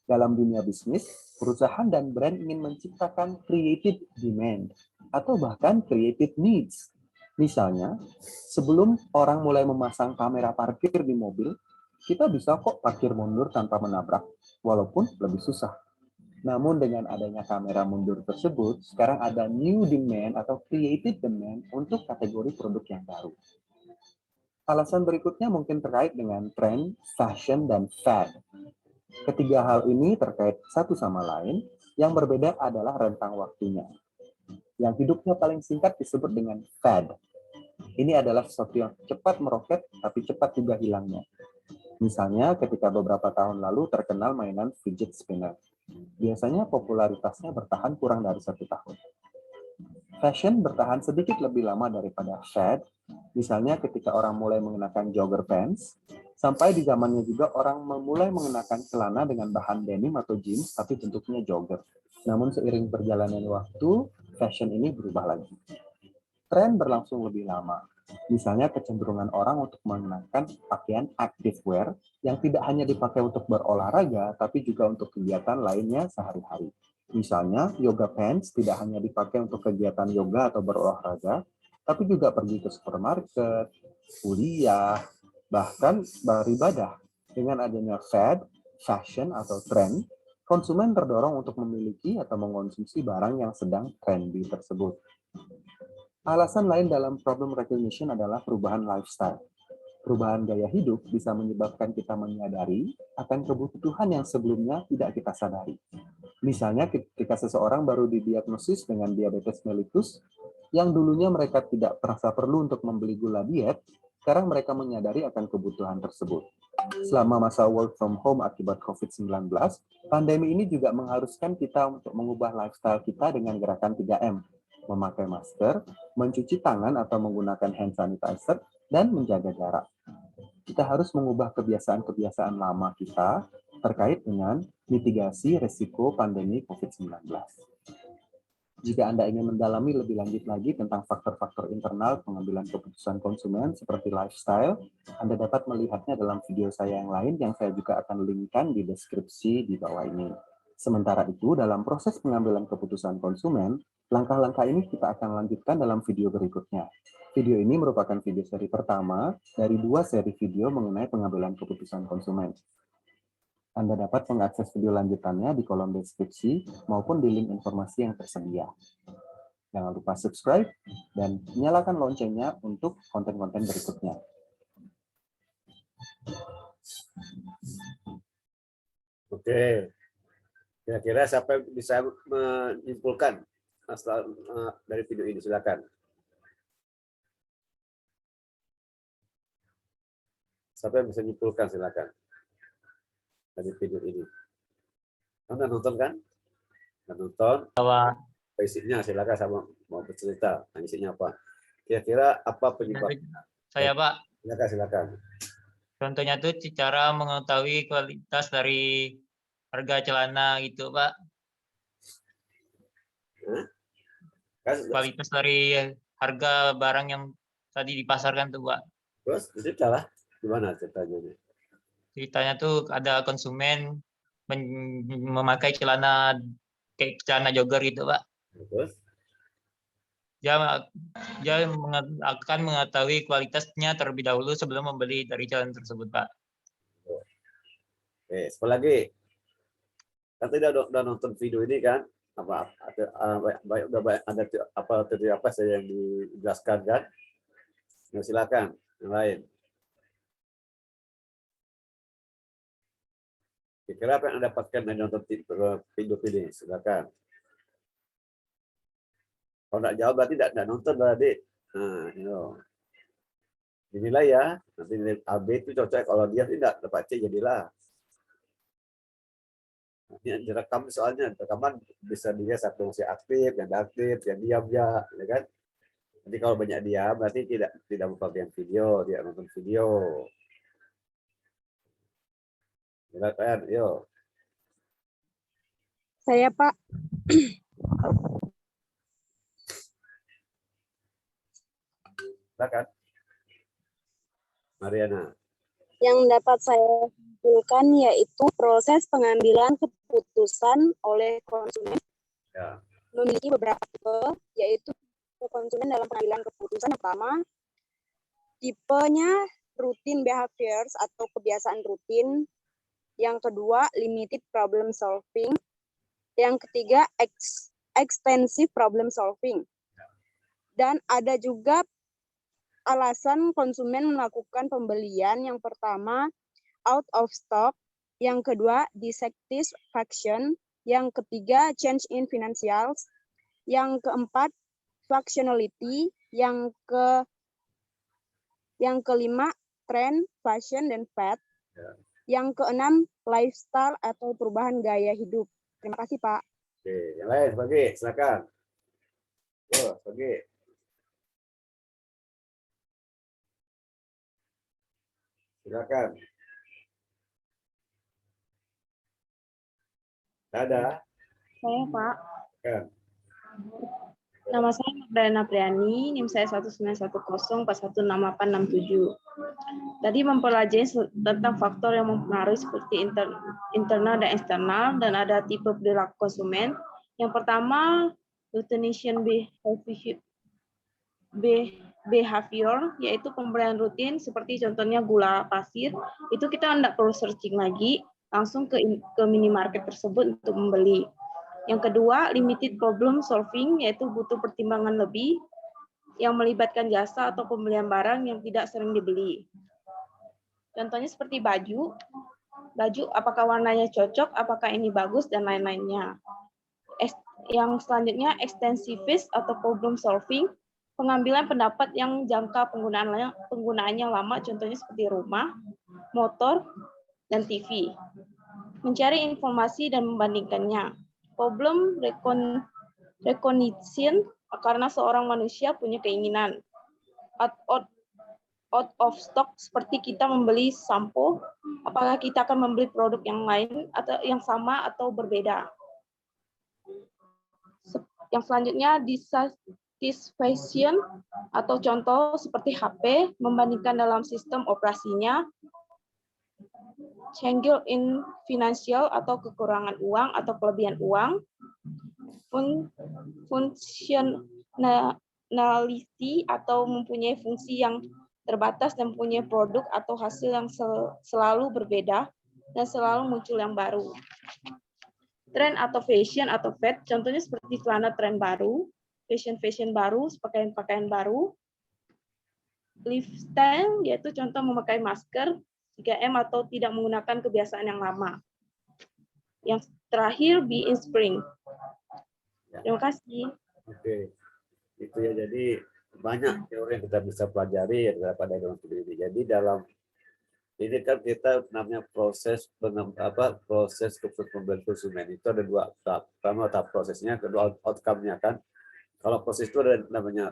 Dalam dunia bisnis, perusahaan dan brand ingin menciptakan creative demand atau bahkan creative needs. Misalnya, sebelum orang mulai memasang kamera parkir di mobil, kita bisa kok parkir mundur tanpa menabrak, walaupun lebih susah. Namun dengan adanya kamera mundur tersebut, sekarang ada new demand atau creative demand untuk kategori produk yang baru. Alasan berikutnya mungkin terkait dengan tren, fashion, dan fad. Ketiga hal ini terkait satu sama lain, yang berbeda adalah rentang waktunya. Yang hidupnya paling singkat disebut dengan fad. Ini adalah sesuatu yang cepat meroket, tapi cepat juga hilangnya. Misalnya ketika beberapa tahun lalu terkenal mainan fidget spinner. Biasanya popularitasnya bertahan kurang dari 1 tahun. Fashion bertahan sedikit lebih lama daripada fad, misalnya ketika orang mulai mengenakan jogger pants, sampai di zamannya juga orang mulai mengenakan celana dengan bahan denim atau jeans, tapi bentuknya jogger. Namun seiring perjalanan waktu, fashion ini berubah lagi. Tren berlangsung lebih lama. Misalnya kecenderungan orang untuk mengenakan pakaian activewear yang tidak hanya dipakai untuk berolahraga, tapi juga untuk kegiatan lainnya sehari-hari. Misalnya, yoga pants tidak hanya dipakai untuk kegiatan yoga atau berolahraga, tapi juga pergi ke supermarket, kuliah, bahkan beribadah. Dengan adanya fad, fashion, atau tren, konsumen terdorong untuk memiliki atau mengonsumsi barang yang sedang trendy tersebut. Alasan lain dalam problem recognition adalah perubahan lifestyle. Perubahan gaya hidup bisa menyebabkan kita menyadari akan kebutuhan yang sebelumnya tidak kita sadari. Misalnya ketika seseorang baru didiagnosis dengan diabetes mellitus, yang dulunya mereka tidak merasa perlu untuk membeli gula diet, sekarang mereka menyadari akan kebutuhan tersebut. Selama masa work from home akibat COVID-19, pandemi ini juga mengharuskan kita untuk mengubah lifestyle kita dengan gerakan 3M. Memakai masker, mencuci tangan atau menggunakan hand sanitizer, dan menjaga jarak. Kita harus mengubah kebiasaan-kebiasaan lama kita terkait dengan mitigasi risiko pandemi COVID-19. Jika Anda ingin mendalami lebih lanjut lagi tentang faktor-faktor internal pengambilan keputusan konsumen seperti lifestyle, Anda dapat melihatnya dalam video saya yang lain yang saya juga akan linkkan di deskripsi di bawah ini. Sementara itu, dalam proses pengambilan keputusan konsumen, Langkah-langkah ini kita akan lanjutkan dalam video berikutnya. Video ini merupakan video seri pertama dari 2 seri video mengenai pengambilan keputusan konsumen. Anda dapat mengakses video lanjutannya di kolom deskripsi maupun di link informasi yang tersedia. Jangan lupa subscribe dan nyalakan loncengnya untuk konten-konten berikutnya. Oke. Kira-kira siapa yang bisa menyimpulkan dari video ini? Silakan. Siapa yang bisa menyimpulkan? Silakan. Dari video ini. Anda nonton kan? Anda nonton. Bahwa Isinya silakan sama mau bercerita. Isinya apa? Kira-kira apa penyebabnya? saya Pak, Silakan. contohnya tuh cara mengetahui kualitas dari harga celana gitu Pak. Kualitas dari harga barang yang tadi dipasarkan tuh Pak. Terus ceritalah gimana ceritanya? Ceritanya tuh ada konsumen memakai celana kayak celana jogger gitu Pak. Terus? Dia akan mengetahui kualitasnya terlebih dahulu sebelum membeli dari celana tersebut Pak. Oke, sekali lagi. Kan tadi udah nonton video ini kan? Apa ada apa saya yang dijelaskan kan? Nah, silakan yang lain. Kira-kira apa yang Anda dapatkan dari nonton video ini? Silakan. Kalau nggak jawab berarti nggak nonton berarti. Nah, dinilai ya. Nanti nilai AB itu cocok. Kalau dia tidak dapat C jadilah. Ini direkam soalnya rekaman bisa dilihat satu masih aktif, yang aktif, yang diam ya kan? Jadi kalau banyak diam berarti tidak memperhatikan video, tidak nonton video. Silakan, yuk. Saya Pak, Silakan. Mariana. yang dapat saya simpulkan yaitu proses pengambilan keputusan oleh konsumen Ya. memiliki beberapa tipe, yaitu tipe konsumen dalam pengambilan keputusan. Yang pertama, tipenya routine behaviors atau kebiasaan rutin. Yang kedua, limited problem solving. Yang ketiga, extensive problem solving. Dan ada juga alasan konsumen melakukan pembelian. Yang pertama, out of stock. Yang kedua, dissatisfaction. Yang ketiga, change in financials. Yang keempat, functionality. Yang kelima, trend, fashion, dan fad. Yang keenam, lifestyle atau perubahan gaya hidup. Terima kasih, Pak. Oke, yang lain sebagai silakan. Yo, sebagai. Silakan. Ada. Saya Pak. Kan. Nama saya Magdalena Priani, NIM saya 19104166867. Tadi mempelajari tentang faktor yang mempengaruhi seperti internal dan eksternal, dan ada tipe perilaku konsumen. Yang pertama, routine behavior, yaitu pembelian rutin seperti contohnya gula pasir. Itu kita tidak perlu searching lagi, langsung ke minimarket tersebut untuk membeli. Yang kedua, limited problem solving, yaitu butuh pertimbangan lebih yang melibatkan jasa atau pembelian barang yang tidak sering dibeli. Contohnya seperti baju apakah warnanya cocok, apakah ini bagus, dan lain-lainnya. Yang selanjutnya, extensivist atau problem solving, pengambilan pendapat yang jangka penggunaannya lama, contohnya seperti rumah, motor, dan TV. Mencari informasi dan membandingkannya. Problem recognition, karena seorang manusia punya keinginan. Out of stock, seperti kita membeli sampo, apakah kita akan membeli produk yang lain atau yang sama atau berbeda. Yang selanjutnya, dissatisfaction atau contoh seperti HP, membandingkan dalam sistem operasinya. Change in financial atau kekurangan uang atau kelebihan uang. fungsionality atau mempunyai fungsi yang terbatas dan mempunyai produk atau hasil yang selalu berbeda dan selalu muncul yang baru. Tren atau fashion atau fad, contohnya seperti celana tren baru, fashion baru, pakaian baru. Lifestyle, yaitu contoh memakai masker, 3M atau tidak menggunakan kebiasaan yang lama. Yang terakhir, be in spring. Terima kasih. Oke, itu ya. Jadi banyak teori yang kita bisa pelajari daripada dalam studi ini. Jadi dalam ini kan kita namanya proses proses pembelian konsumen itu ada dua tahap. Pertama tahap prosesnya, kedua outcome-nya kan. Kalau proses itu ada namanya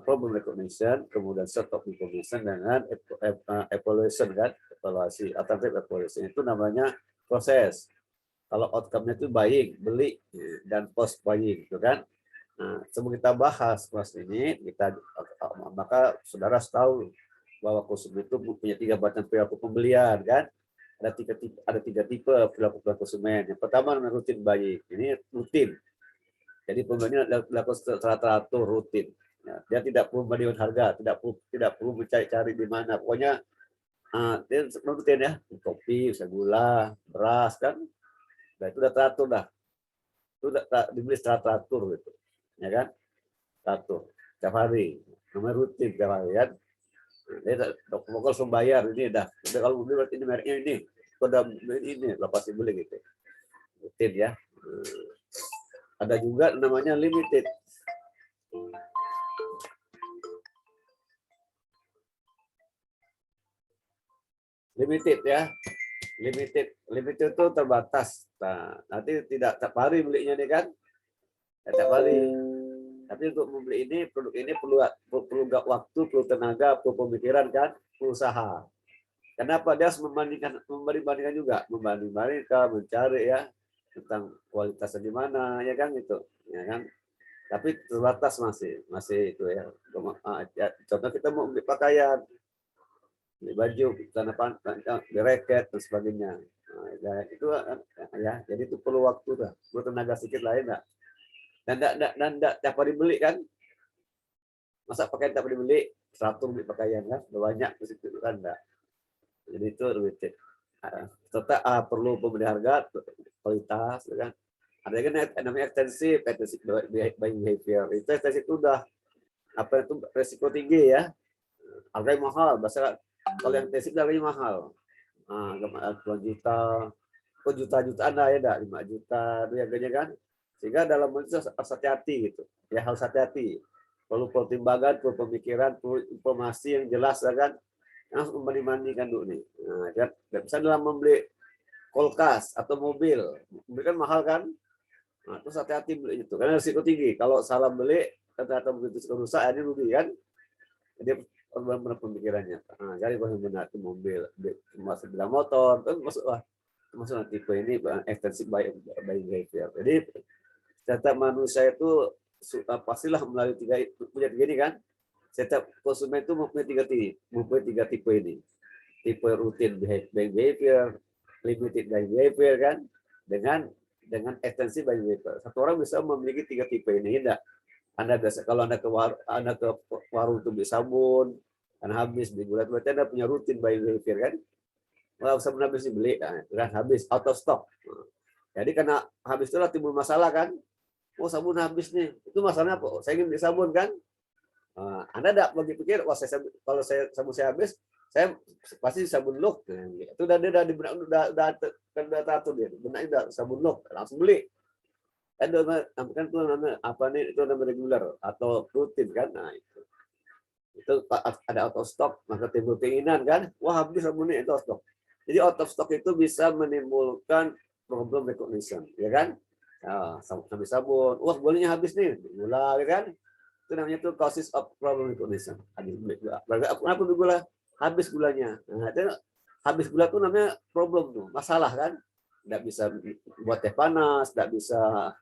problem recognition, kemudian set of information dengan evaluation kan, evaluasi, alternative evaluation itu namanya proses. Kalau outcome-nya itu buying, beli, dan post buying, gitu kan. Nah, sebelum kita bahas proses ini, maka saudara tahu bahwa konsumen itu punya 3 macam perilaku pembelian, kan. Ada tiga tipe perilaku konsumen. Yang pertama namanya rutin buying. Ini rutin. Jadi pembeliannya dilakukan secara teratur, rutin. Ya, dia tidak perlu membandingkan harga, tidak perlu mencari-cari di mana. Pokoknya dia rutin ya, kopi, gula, beras, kan. Nah, itu udah teratur dah. Itu udah dibeli secara teratur gitu. Ya kan? Teratur. Tiap hari. Namanya rutin tiap hari kan. Dia pokoknya langsung bayar ini dah. Kalau beli berarti ini mereknya ini. Kalau udah beli ini, lo pasti beli gitu. Rutin ya. Ada juga namanya limited. Limited ya. Limited itu terbatas. Nah, nanti tidak tiap hari belinya nih kan. Tiap hari. Tapi untuk membeli ini, produk ini perlu waktu, perlu tenaga, perlu pemikiran kan, perlu usaha. Kenapa dia harus membandingkan juga, membandingkan, mencari ya tentang kualitasnya di mana, ya kan gitu, ya kan. Tapi terbatas masih itu ya. Contoh kita mau beli pakaian, beli baju, beli raket dan sebagainya. Nah, ya, itu ya, jadi itu perlu waktu dah, perlu tenaga sedikit lain enggak. Dan enggak tiap hari beli kan. Masa pakaian tiap hari beli, 100 beli pakaian kan, banyak di situ kan enggak. Jadi itu limited. Tetap perlu pembeli harga, kualitas, kan. Ada kan namanya extensive buying behavior. Itu extensive itu udah apa itu resiko tinggi ya. Harganya mahal, bahasa kalau yang extensive harganya mahal. Nah, 2 juta, juta-jutaan lah ya, 5 juta itu harganya kan. Sehingga dalam itu harus hati-hati gitu. Ya harus hati-hati. Perlu pertimbangan, perlu pemikiran, perlu informasi yang jelas ya kan. Harus membanding-bandingkan dulu nih. Nah, kan misalnya dalam membeli kulkas atau mobil kan mahal kan. Nah, terus hati-hati beli itu karena risiko tinggi. Kalau salah beli ternyata begitu rusak ini rugi kan. Jadi benar pemikirannya. Nah, jadi benar itu mobil, masuk dalam motor, kan masuk tipe ini extensive buying behavior. Jadi setiap manusia itu pastilah melalui punya tiga ini kan. Setiap konsumen itu mempunyai tiga tipe ini. Tipe rutin buying behavior, limited buying behavior kan, dengan extensive buying behavior. Satu orang bisa memiliki 3 tipe ini, tidak? Anda biasa kalau Anda ke warung untuk beli sabun, Anda habis beli gula, berarti Anda punya rutin buying behavior kan? Kalau sabun habis dibeli, kan habis out of stock. Jadi karena habis itulah timbul masalah kan? Oh sabun habis nih, itu masalahnya apa? Saya ingin beli sabun kan? Anda tidak bagi pikir, wah kalau sabun saya habis, saya pasti sabun look. Itu udah teratur dia. Benarnya udah sabun look, langsung beli. Kan itu namanya apa nih? Itu namanya regular atau rutin kan? Nah itu ada out of stock, maka timbul keinginan kan? Wah habis sabunnya itu out of stock. Jadi out of stock itu bisa menimbulkan problem recognition, ya kan? Habis sabun, wah gulanya habis nih, gula, ya kan? Itu namanya tuh causes of problem recognition. Habis gula. Kenapa gula? Habis gulanya. Nah, itu habis gula tuh namanya problem tuh, masalah kan? Nggak bisa buat teh panas, nggak bisa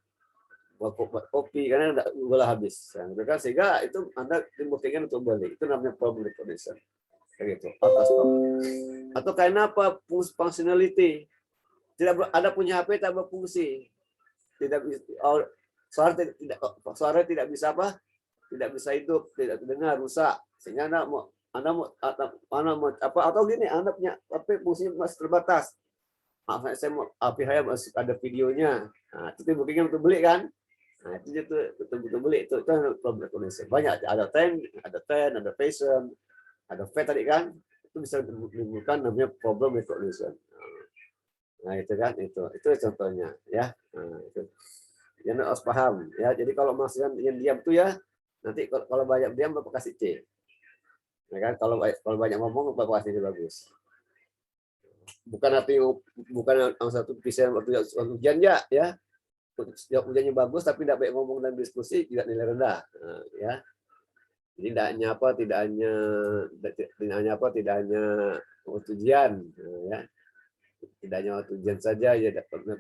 buat kopi karena gula habis. Nah, kan? Sehingga itu Anda timbul keinginan untuk beli. Itu namanya problem recognition. Kayak gitu. Atau karena apa? Functionality. Tidak ada punya HP tak berfungsi. Tidak suara tidak bisa apa? Tidak bisa hidup, tidak terdengar, rusak. Sehingga anak mau apa atau gini, anak punya tapi fungsinya masih terbatas. Maaf saya mau saya masih ada videonya. Nah, itu buktinya betul beli kan? Nah, itu betul beli itu problem recognition. Banyak ada ada passion, ada faith tadi kan? Itu bisa menimbulkan namanya problem recognition. Nah, itu kan itu contohnya ya. Nah, itu. Yang harus paham ya. Jadi kalau maksudnya yang diam tuh ya nanti kalau banyak diam Bapak kasih C. Ya kan? Kalau banyak ngomong Bapak kasih C bagus. Bukan satu persen waktu ujian ya. Ujiannya bagus tapi tidak baik ngomong dan diskusi juga nilai rendah. Nah, ya. Jadi tidak hanya ujian ya. Tidak hanya waktu ujian saja ya dapat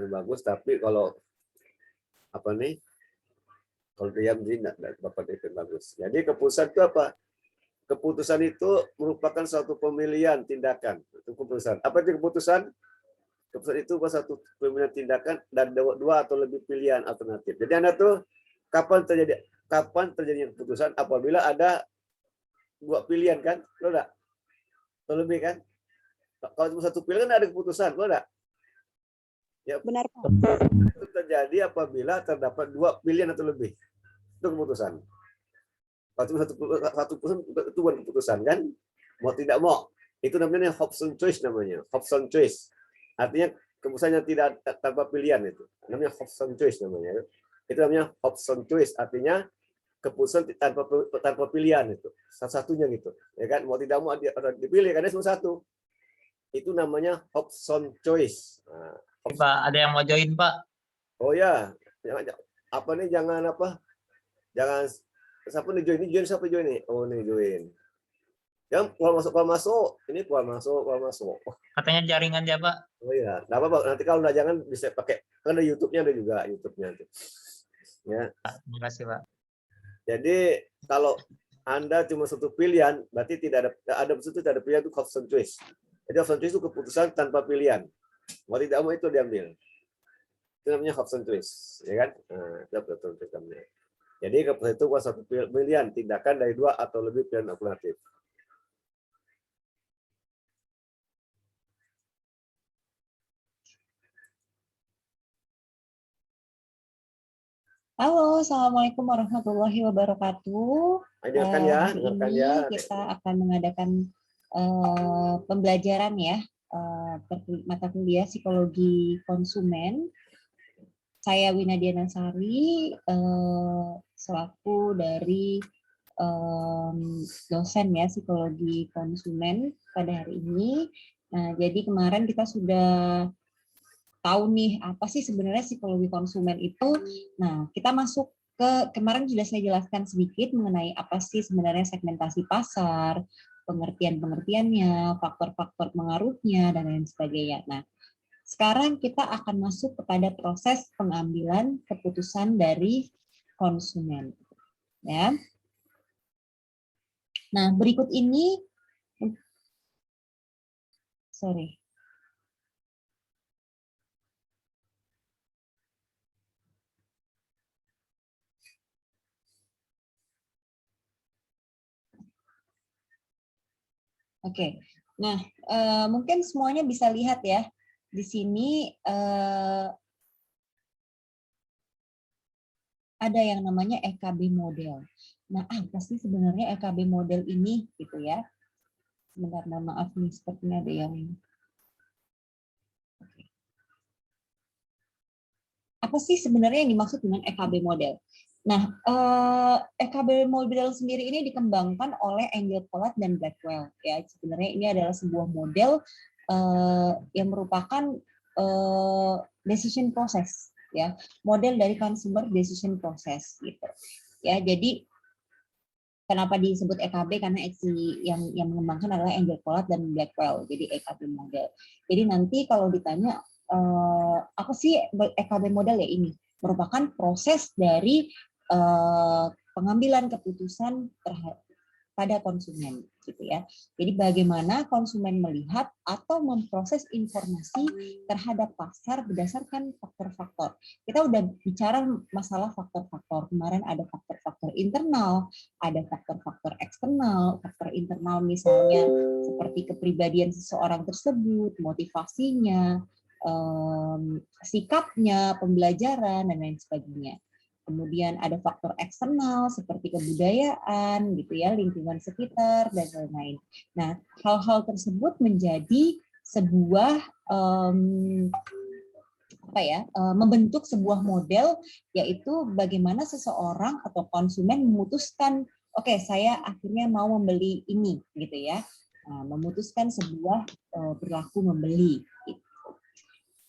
bagus tapi kalau kalau diam tidak dapat itu bagus. Jadi keputusan itu apa? Keputusan itu merupakan suatu pemilihan tindakan. Itu keputusan. Apa itu keputusan? Keputusan itu satu pemilihan tindakan dan dua atau lebih pilihan alternatif. Jadi Anda tuh kapan terjadi keputusan? Apabila ada dua pilihan kan? Betul enggak? Atau lebih kan? Kalau cuma satu pilihan ada keputusan, betul enggak? Ya, Benar, Pak. itu terjadi apabila terdapat dua pilihan atau lebih. Itu keputusan. Kalau cuma satu keputusan itu bukan keputusan kan? Mau tidak mau. Itu namanya Hobson choice namanya. Hobson choice. Artinya keputusan yang tidak tanpa pilihan itu. Namanya Hobson choice namanya. Itu namanya Hobson choice. Artinya keputusan tanpa pilihan itu. Satu-satunya gitu. Ya kan? Mau tidak mau dipilih karena cuma satu. Itu namanya Hobson choice. Nah, Pak, ada yang mau join, Pak? oh ya, jangan siapa nih join siapa join nih? Oh nih join. Yang keluar masuk, ini keluar masuk. Katanya jaringan ya, Pak. Oh iya, nggak apa-apa. Nanti kalau udah jangan bisa pakai, kan ada YouTube-nya ada juga YouTube-nya. Ya. Terima kasih, Pak. Jadi kalau Anda cuma satu pilihan, berarti tidak ada pilihan itu Hobson choice. Jadi Hobson choice itu keputusan tanpa pilihan. Mau tidak mau itu diambil. Itu namanya Hobson choice, ya kan? Nah, itu betul namanya. Jadi keputusan itu satu pilihan tindakan dari dua atau lebih pilihan alternatif. Halo, Assalamualaikum warahmatullahi wabarakatuh. Dengarkan ya, Hari ini kita akan mengadakan pembelajaran ya, mata kuliah psikologi konsumen. Saya Wina Dianasari, selaku dari dosen ya psikologi konsumen pada hari ini. Nah, jadi kemarin kita sudah tahu nih apa sih sebenarnya psikologi konsumen itu. Nah, kita masuk ke kemarin sudah saya jelaskan sedikit mengenai apa sih sebenarnya segmentasi pasar, pengertian-pengertiannya, faktor-faktor pengaruhnya dan lain sebagainya. Nah, sekarang kita akan masuk kepada proses pengambilan keputusan dari konsumen. Ya. Nah, berikut ini Oke, nah mungkin semuanya bisa lihat ya di sini ada yang namanya EKB model. Nah, apa sih sebenarnya EKB model ini gitu ya? Sebentar, mohon maaf nih sepertinya ada yang apa sih sebenarnya yang dimaksud dengan EKB model? Nah, EKB model sendiri ini dikembangkan oleh Engel Polat dan Blackwell. Ya, sebenarnya ini adalah sebuah model yang merupakan decision process, ya, model dari consumer decision process, gitu. Ya, jadi kenapa disebut EKB? Karena yang mengembangkan adalah Engel Polat dan Blackwell. Jadi EKB model. Jadi nanti kalau ditanya apa sih EKB model ya ini? Merupakan proses dari pengambilan keputusan pada konsumen gitu ya. Jadi bagaimana konsumen melihat atau memproses informasi terhadap pasar berdasarkan faktor-faktor. Kita udah bicara masalah faktor-faktor. Kemarin ada faktor-faktor internal, ada faktor-faktor eksternal. Faktor internal misalnya seperti kepribadian seseorang tersebut, motivasinya, sikapnya, pembelajaran, dan lain sebagainya. Kemudian ada faktor eksternal seperti kebudayaan, gitu ya, lingkungan sekitar dan lain-lain. Nah, hal-hal tersebut menjadi sebuah membentuk sebuah model, yaitu bagaimana seseorang atau konsumen memutuskan, oke, saya akhirnya mau membeli ini, gitu ya, memutuskan sebuah perilaku membeli. Gitu.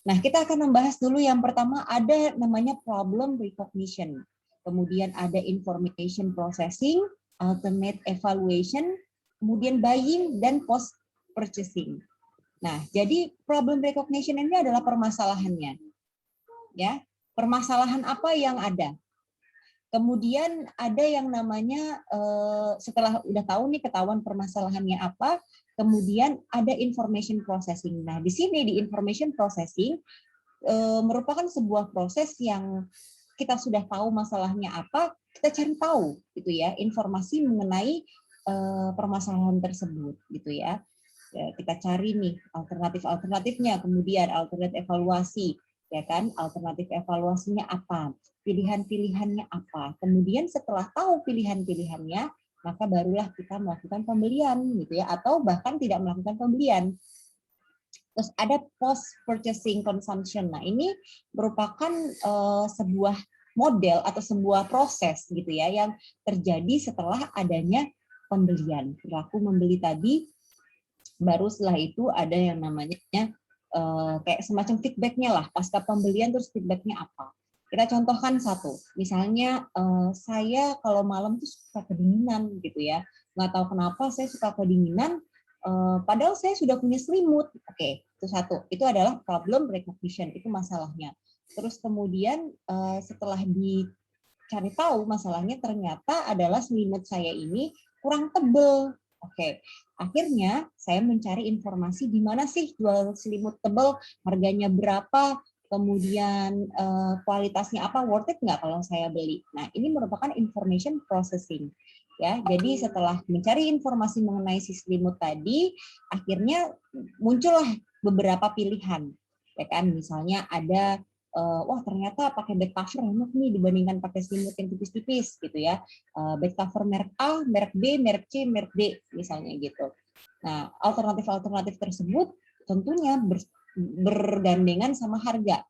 Nah, kita akan membahas dulu yang pertama ada namanya problem recognition. Kemudian ada information processing, alternate evaluation, kemudian buying, dan post purchasing. Nah, jadi problem recognition ini adalah permasalahannya. Ya, permasalahan apa yang ada? Kemudian ada yang namanya setelah udah tahu nih ketahuan permasalahannya apa, kemudian ada information processing. Nah, di sini di information processing merupakan sebuah proses yang kita sudah tahu masalahnya apa, kita cari tahu gitu ya, informasi mengenai permasalahan tersebut gitu ya. Kita cari nih alternatif-alternatifnya, kemudian alternatif evaluasi, ya kan? Alternatif evaluasinya apa? Pilihan-pilihannya apa? Kemudian setelah tahu pilihan-pilihannya, maka barulah kita melakukan pembelian gitu ya, atau bahkan tidak melakukan pembelian. Terus ada post purchasing consumption. Nah, ini merupakan sebuah model atau sebuah proses gitu ya yang terjadi setelah adanya pembelian. Perilaku membeli tadi, baru setelah itu ada yang namanya kayak semacam feedbacknya lah, pasca pembelian terus feedbacknya apa. Kita contohkan satu, misalnya saya kalau malam tuh suka kedinginan gitu ya, nggak tahu kenapa saya suka kedinginan, padahal saya sudah punya selimut. Oke, itu satu, itu adalah problem recognition, itu masalahnya. Terus kemudian setelah dicari tahu masalahnya, ternyata adalah selimut saya ini kurang tebal. Oke, akhirnya saya mencari informasi di mana sih jual selimut tebal, harganya berapa, kemudian kualitasnya apa, worth it nggak kalau saya beli. Nah, ini merupakan information processing. Ya, jadi setelah mencari informasi mengenai si selimut tadi, akhirnya muncullah beberapa pilihan. Ya kan, misalnya ada wah ternyata pakai bed cover enak nih dibandingkan pakai selimut yang tipis-tipis gitu ya. Bed cover merek A, merek B, merek C, merek D misalnya gitu. Nah, alternatif-alternatif tersebut tentunya bergandengan sama harga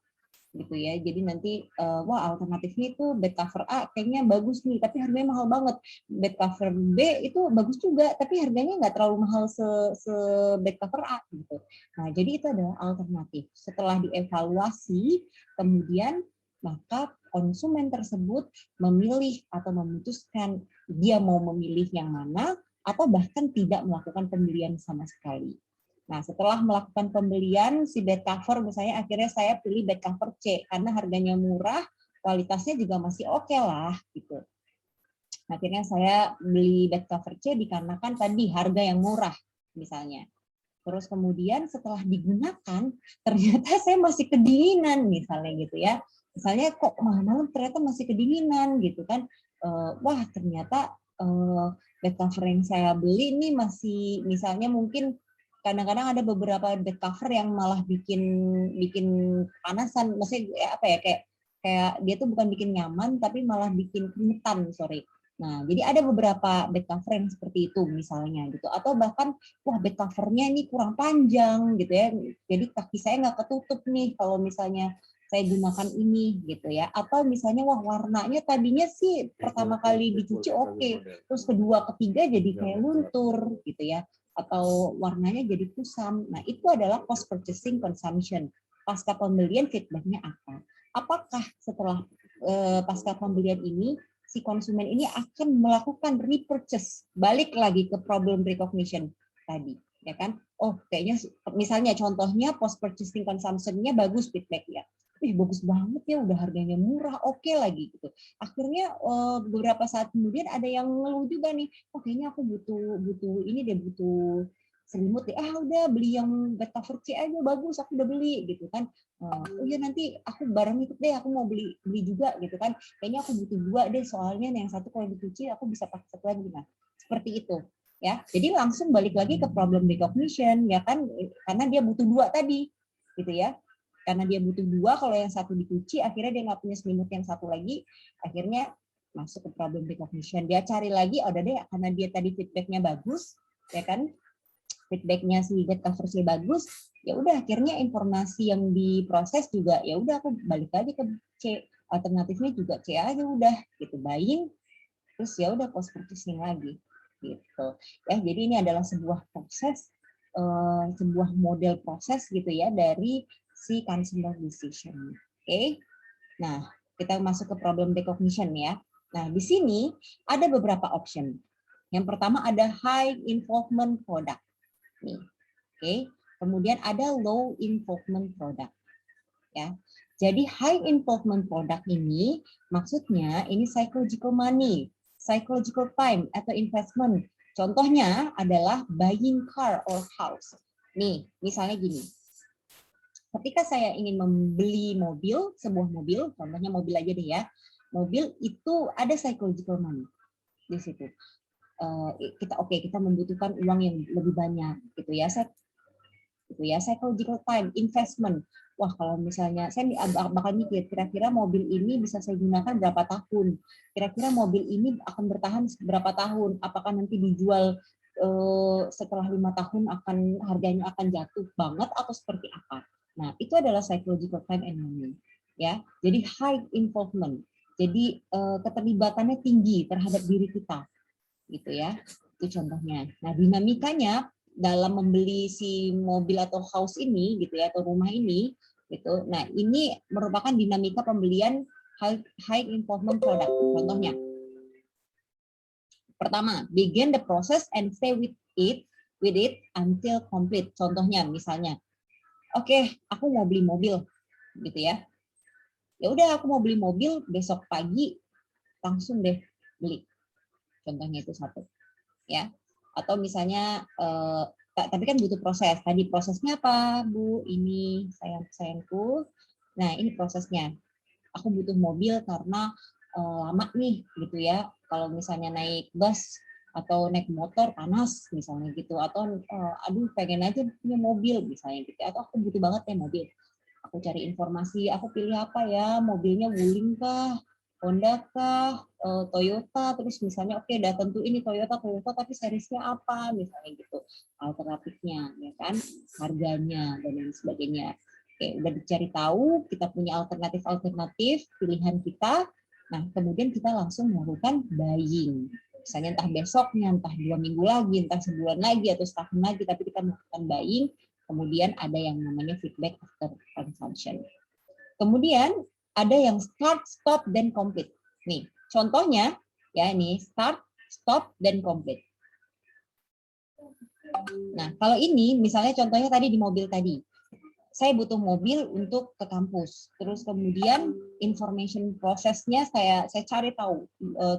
gitu ya. Jadi nanti wah alternatifnya itu bed cover A kayaknya bagus nih tapi harganya mahal banget. Bed cover B itu bagus juga tapi harganya nggak terlalu mahal se bed cover A gitu. Nah, jadi itu adalah alternatif. Setelah dievaluasi kemudian maka konsumen tersebut memilih atau memutuskan dia mau memilih yang mana atau bahkan tidak melakukan pembelian sama sekali. Nah, setelah melakukan pembelian si bed cover, misalnya akhirnya saya pilih bed cover C karena harganya murah, kualitasnya juga masih oke lah gitu. Akhirnya saya beli bed cover C dikarenakan tadi harga yang murah misalnya. Terus kemudian setelah digunakan ternyata saya masih kedinginan misalnya gitu ya. Misalnya kok malam-malam ternyata masih kedinginan gitu kan. Wah ternyata bed cover yang saya beli ini masih misalnya mungkin kadang-kadang ada beberapa bed cover yang malah bikin panasan, maksudnya apa ya kayak dia tuh bukan bikin nyaman tapi malah bikin keringetan, sorry. Nah, jadi ada beberapa bed cover yang seperti itu misalnya gitu, atau bahkan wah bed covernya ini kurang panjang gitu ya, jadi kaki saya nggak ketutup nih kalau misalnya saya gunakan ini gitu ya, atau misalnya wah warnanya tadinya sih pertama kali dicuci oke, terus kedua ketiga jadi kayak luntur gitu ya, atau warnanya jadi kusam. Nah, itu adalah post purchasing consumption. Pasca pembelian feedbacknya apa? Apakah setelah pasca pembelian ini si konsumen ini akan melakukan repurchase, balik lagi ke problem recognition tadi, ya kan? Oh, kayaknya misalnya contohnya post purchasing consumption-nya bagus feedback ya. bagus banget ya, udah harganya murah, oke lagi gitu. Akhirnya beberapa saat kemudian ada yang ngeluh juga nih, oh kayaknya aku butuh ini deh, butuh selimut deh. Udah beli yang bed cover C aja bagus, aku udah beli gitu kan. Oh iya nanti aku bareng ikut deh, aku mau beli juga gitu kan. Kayaknya aku butuh 2 deh, soalnya yang satu kalau dicuci aku bisa pakai satu lagi. Nah, seperti itu. Ya, jadi langsung balik lagi ke problem recognition ya kan, karena dia butuh 2 tadi, gitu ya. Karena dia butuh 2, kalau yang satu dicuci, akhirnya dia nggak punya selimut yang satu lagi, akhirnya masuk ke problem recognition. Dia cari lagi, udah deh, karena dia tadi feedbacknya bagus, ya kan, feedbacknya si bed cover C bagus, ya udah akhirnya informasi yang diproses juga, ya udah aku balik lagi ke C, alternatifnya juga C aja udah, gitu, buying, terus ya udah post purchasing lagi. Gitu ya, jadi ini adalah sebuah proses, sebuah model proses gitu ya dari si consumer decision. Oke. Nah, kita masuk ke problem recognition ya. Nah, di sini ada beberapa option. Yang pertama ada high involvement product. Nih. Oke. Kemudian ada low involvement product. Ya. Jadi high involvement product ini maksudnya ini psychological money, psychological time atau investment. Contohnya adalah buying car or house. Nih, misalnya gini. Ketika saya ingin membeli mobil, sebuah mobil, contohnya mobil aja deh ya. Mobil itu ada psychological money di situ. Kita membutuhkan uang yang lebih banyak gitu ya. Psychological time, investment. Wah, kalau misalnya saya bakal mikir kira-kira mobil ini bisa saya gunakan berapa tahun, kira-kira mobil ini akan bertahan berapa tahun, apakah nanti dijual setelah 5 tahun harganya akan jatuh banget atau seperti apa. Nah, itu adalah psychological time and money ya. Jadi high involvement. Jadi keterlibatannya tinggi terhadap diri kita gitu ya. Itu contohnya. Nah, dinamikanya dalam membeli si mobil atau house ini gitu ya, atau rumah ini gitu. Nah, ini merupakan dinamika pembelian high involvement product. Contohnya, pertama, begin the process and stay with it until complete. Contohnya, misalnya, oke, aku mau beli mobil, gitu ya. Ya udah, aku mau beli mobil, besok pagi langsung deh beli. Contohnya itu satu, ya. Atau misalnya, tapi kan butuh proses. Tadi prosesnya apa, Bu? Ini sayangku. Nah, ini prosesnya. Aku butuh mobil karena lama nih, gitu ya. Kalau misalnya naik bus atau naik motor panas, misalnya gitu. Atau aduh pengen aja punya mobil, misalnya gitu. Atau aku butuh banget ya mobil. Aku cari informasi, aku pilih apa ya? Mobilnya Wuling kah? Honda kah, Toyota, terus misalnya oke, udah tentu ini Toyota, tapi seriesnya apa, misalnya gitu, alternatifnya, ya kan, harganya, dan lain sebagainya. Oke, udah dicari tahu, kita punya alternatif pilihan kita, nah kemudian kita langsung melakukan buying. Misalnya entah besoknya, entah 2 minggu lagi, entah sebulan lagi, atau setahun lagi, tapi kita melakukan buying, kemudian ada yang namanya feedback after consumption. Kemudian ada yang start, stop, dan complete. Nih, contohnya ya ini start, stop, dan complete. Nah, kalau ini misalnya contohnya tadi di mobil tadi. Saya butuh mobil untuk ke kampus. Terus kemudian information prosesnya saya cari tahu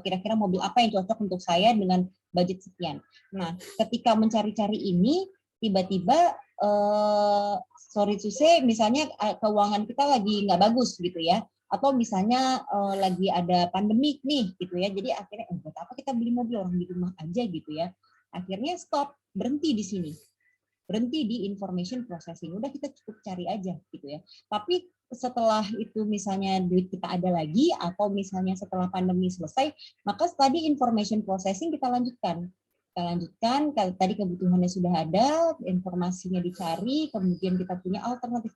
kira-kira mobil apa yang cocok untuk saya dengan budget sekian. Nah, ketika mencari-cari ini tiba-tiba sorry to say, misalnya keuangan kita lagi nggak bagus gitu ya, atau misalnya lagi ada pandemik nih gitu ya, jadi akhirnya buat apa kita beli mobil, orang di rumah aja gitu ya, akhirnya stop, berhenti di sini, berhenti di information processing, udah kita cukup cari aja gitu ya. Tapi setelah itu misalnya duit kita ada lagi, atau misalnya setelah pandemi selesai, maka tadi information processing kita lanjutkan. Tadi kebutuhannya sudah ada, informasinya dicari, kemudian kita punya alternatif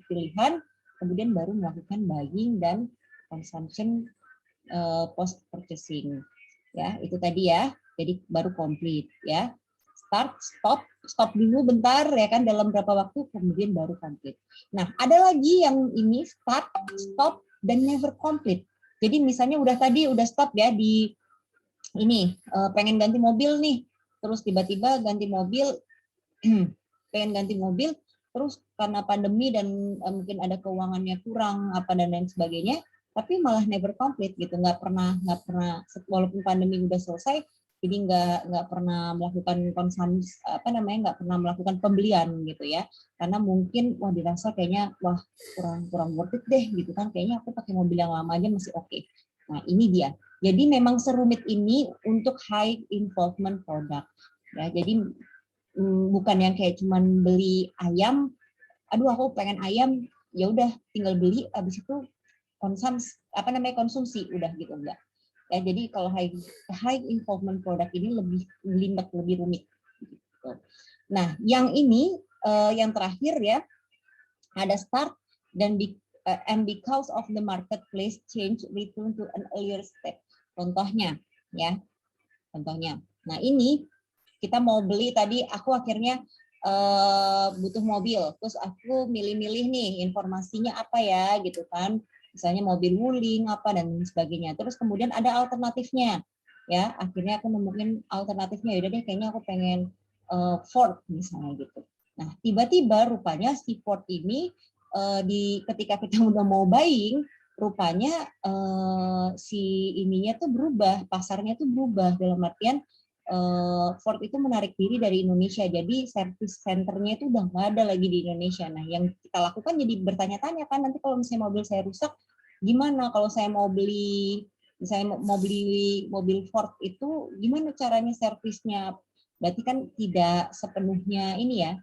pilihan, kemudian baru melakukan buying dan consumption post purchasing. Ya, itu tadi ya. Jadi baru complete ya. Start, stop dulu bentar ya kan, dalam berapa waktu, kemudian baru complete. Nah, ada lagi yang ini start, stop, dan never complete. Jadi misalnya udah stop ya di ini pengen ganti mobil nih, terus tiba-tiba ganti mobil, pengen ganti mobil, terus karena pandemi dan mungkin ada keuangannya kurang apa dan lain sebagainya, tapi malah never complete gitu, nggak pernah walaupun pandemi udah selesai, jadi nggak pernah melakukan konsumsi nggak pernah melakukan pembelian gitu ya, karena mungkin wah dirasa kayaknya wah kurang worth it deh gitu kan, kayaknya aku pakai mobil yang lama aja masih oke. Nah ini dia, jadi memang serumit ini untuk high involvement product ya, jadi bukan yang kayak cuman beli ayam, aduh aku pengen ayam, ya udah tinggal beli habis itu konsumsi udah gitu, enggak. Ya, jadi kalau high involvement product ini lebih rumit. Gitu. Nah, yang ini yang terakhir ya, ada start dan and because of the marketplace change return to an earlier step. Contohnya ya. Nah, ini kita mau beli tadi, aku akhirnya butuh mobil, terus aku milih-milih nih informasinya apa ya gitu kan, misalnya mobil wuling apa dan sebagainya, terus kemudian ada alternatifnya ya, akhirnya aku nemuin alternatifnya, yaudah deh kayaknya aku pengen Ford misalnya gitu. Nah tiba-tiba rupanya si Ford ini ketika kita udah mau buying, rupanya si ininya tuh berubah, pasarnya tuh berubah, dalam artian Ford itu menarik diri dari Indonesia, jadi service centernya itu udah nggak ada lagi di Indonesia. Nah, yang kita lakukan jadi bertanya-tanya kan, nanti kalau misalnya mobil saya rusak, gimana kalau saya mau beli, misalnya mau beli mobil Ford itu, gimana caranya servisnya? Berarti kan tidak sepenuhnya ini ya,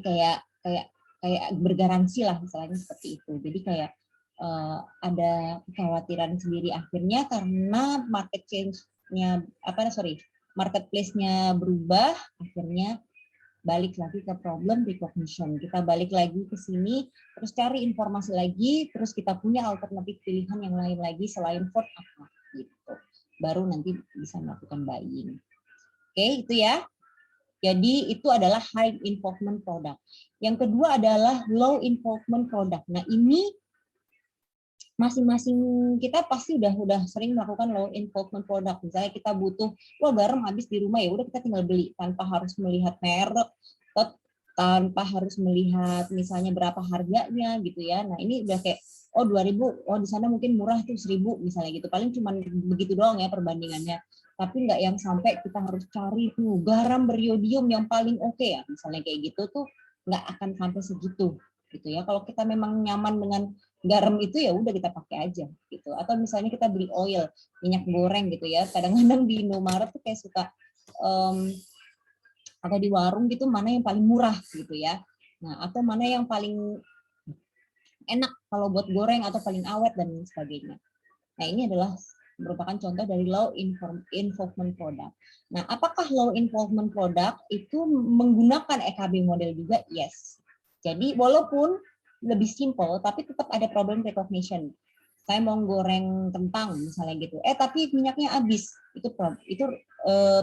kayak bergaransi lah misalnya seperti itu. Jadi kayak ada kekhawatiran sendiri akhirnya karena marketplace-nya berubah, akhirnya balik lagi ke problem recognition. Kita balik lagi ke sini, terus cari informasi lagi, terus kita punya alternatif pilihan yang lain lagi selain Ford apa gitu. Baru nanti bisa melakukan buying. Oke, itu ya. Jadi itu adalah high involvement product. Yang kedua adalah low involvement product. Nah, ini masing-masing kita pasti udah sering melakukan low involvement product. Misalnya kita butuh, wah garam habis di rumah, ya udah kita tinggal beli tanpa harus melihat merek, tanpa harus melihat misalnya berapa harganya gitu ya. Nah ini udah kayak, oh 2.000, oh di sana mungkin murah tuh 1.000 misalnya gitu. Paling cuma begitu doang ya perbandingannya. Tapi nggak yang sampai kita harus cari tuh garam beriodium yang paling oke ya. Misalnya kayak gitu tuh nggak akan sampai segitu gitu ya. Kalau kita memang nyaman dengan garam itu ya udah kita pakai aja gitu. Atau misalnya kita beli oil, minyak goreng gitu ya. Kadang-kadang di Indomaret tuh kayak suka atau di warung gitu mana yang paling murah gitu ya. Nah, atau mana yang paling enak kalau buat goreng atau paling awet dan sebagainya. Nah, ini adalah merupakan contoh dari low involvement product. Nah, apakah low involvement product itu menggunakan EKB model juga? Yes. Jadi walaupun lebih simple, tapi tetap ada problem recognition. Saya mau goreng kentang misalnya gitu, tapi minyaknya habis, itu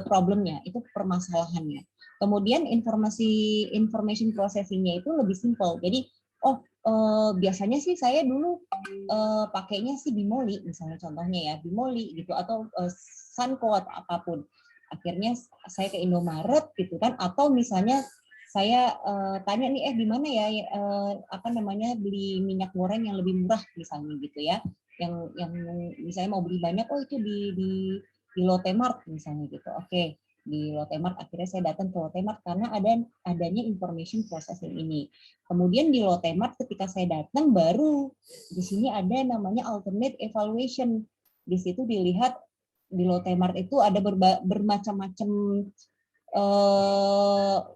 problemnya, itu permasalahannya. Kemudian information processing-nya itu lebih simple. Jadi, biasanya sih saya dulu pakainya sih Bimoli, misalnya contohnya ya, Bimoli gitu, atau Sanko atau apapun. Akhirnya saya ke Indomaret gitu kan, atau misalnya saya tanya nih di mana ya beli minyak goreng yang lebih murah misalnya gitu ya, yang misalnya mau beli banyak, itu di Lotte Mart misalnya gitu. Oke, di Lotte Mart, akhirnya saya datang ke Lotte Mart karena adanya information processing ini. Kemudian di Lotte Mart ketika saya datang baru di sini ada namanya alternate evaluation. Di situ dilihat di Lotte Mart itu ada bermacam-macam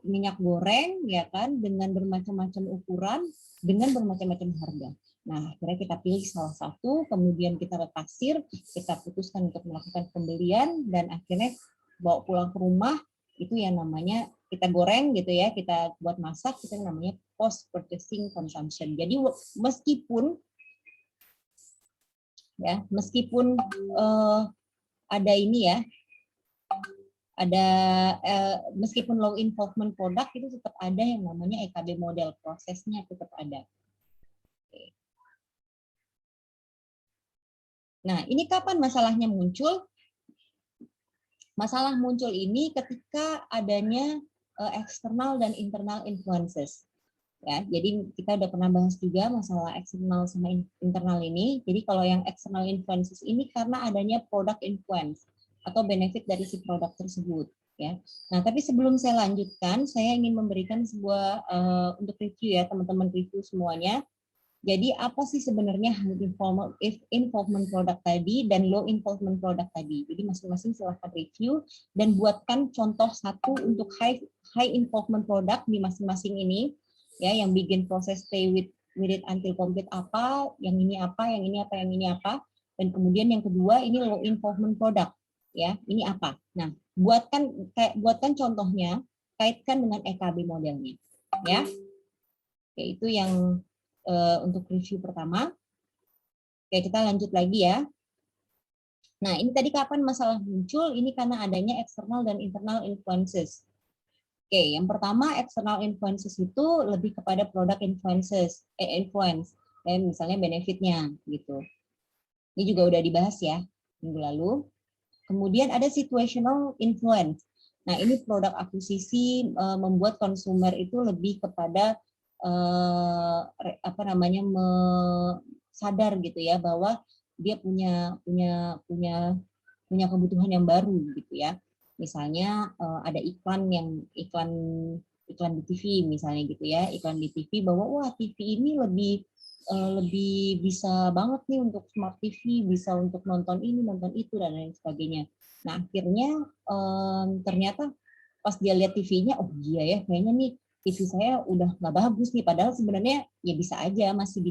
minyak goreng ya kan, dengan bermacam-macam ukuran, dengan bermacam-macam harga. Nah, akhirnya kita pilih salah satu, kemudian kita taksir, kita putuskan untuk melakukan pembelian, dan akhirnya bawa pulang ke rumah, itu yang namanya kita goreng gitu ya, kita buat masak, itu yang namanya post purchasing consumption. Jadi meskipun ada ini ya, meskipun low involvement product itu tetap ada yang namanya EKB model, prosesnya tetap ada. Nah, ini kapan masalahnya muncul? Masalah muncul ini ketika adanya external dan internal influences. Ya, jadi kita udah pernah bahas juga masalah eksternal sama internal ini. Jadi kalau yang external influences ini karena adanya product influence atau benefit dari si produk tersebut. Ya. Nah, tapi sebelum saya lanjutkan, saya ingin memberikan sebuah untuk review ya teman-teman, review semuanya. Jadi apa sih sebenarnya high involvement product tadi dan low involvement product tadi? Jadi masing-masing silahkan review dan buatkan contoh satu untuk high involvement product di masing-masing ini. Ya, yang bikin proses stay with it until complete apa, yang ini apa, yang ini apa, yang ini apa, dan kemudian yang kedua ini low involvement product, ya, ini apa. Nah, buatkan contohnya, kaitkan dengan EKB modelnya, ya. Yaitu yang untuk review pertama. Oke, kita lanjut lagi ya. Nah, ini tadi kapan masalah muncul? Ini karena adanya external dan internal influences. Oke, yang pertama external influences itu lebih kepada product influence, misalnya benefitnya gitu. Ini juga udah dibahas ya minggu lalu. Kemudian ada situational influence. Nah, ini produk akuisisi membuat konsumer itu lebih kepada sadar gitu ya bahwa dia punya kebutuhan yang baru gitu ya. Misalnya ada iklan di TV misalnya gitu ya, iklan di TV bahwa wah TV ini lebih bisa banget nih untuk smart TV, bisa untuk nonton ini, nonton itu dan lain sebagainya. Nah, akhirnya ternyata pas dia lihat TV-nya, oh iya ya, kayaknya nih TV saya udah nggak bagus nih, padahal sebenarnya ya bisa aja, masih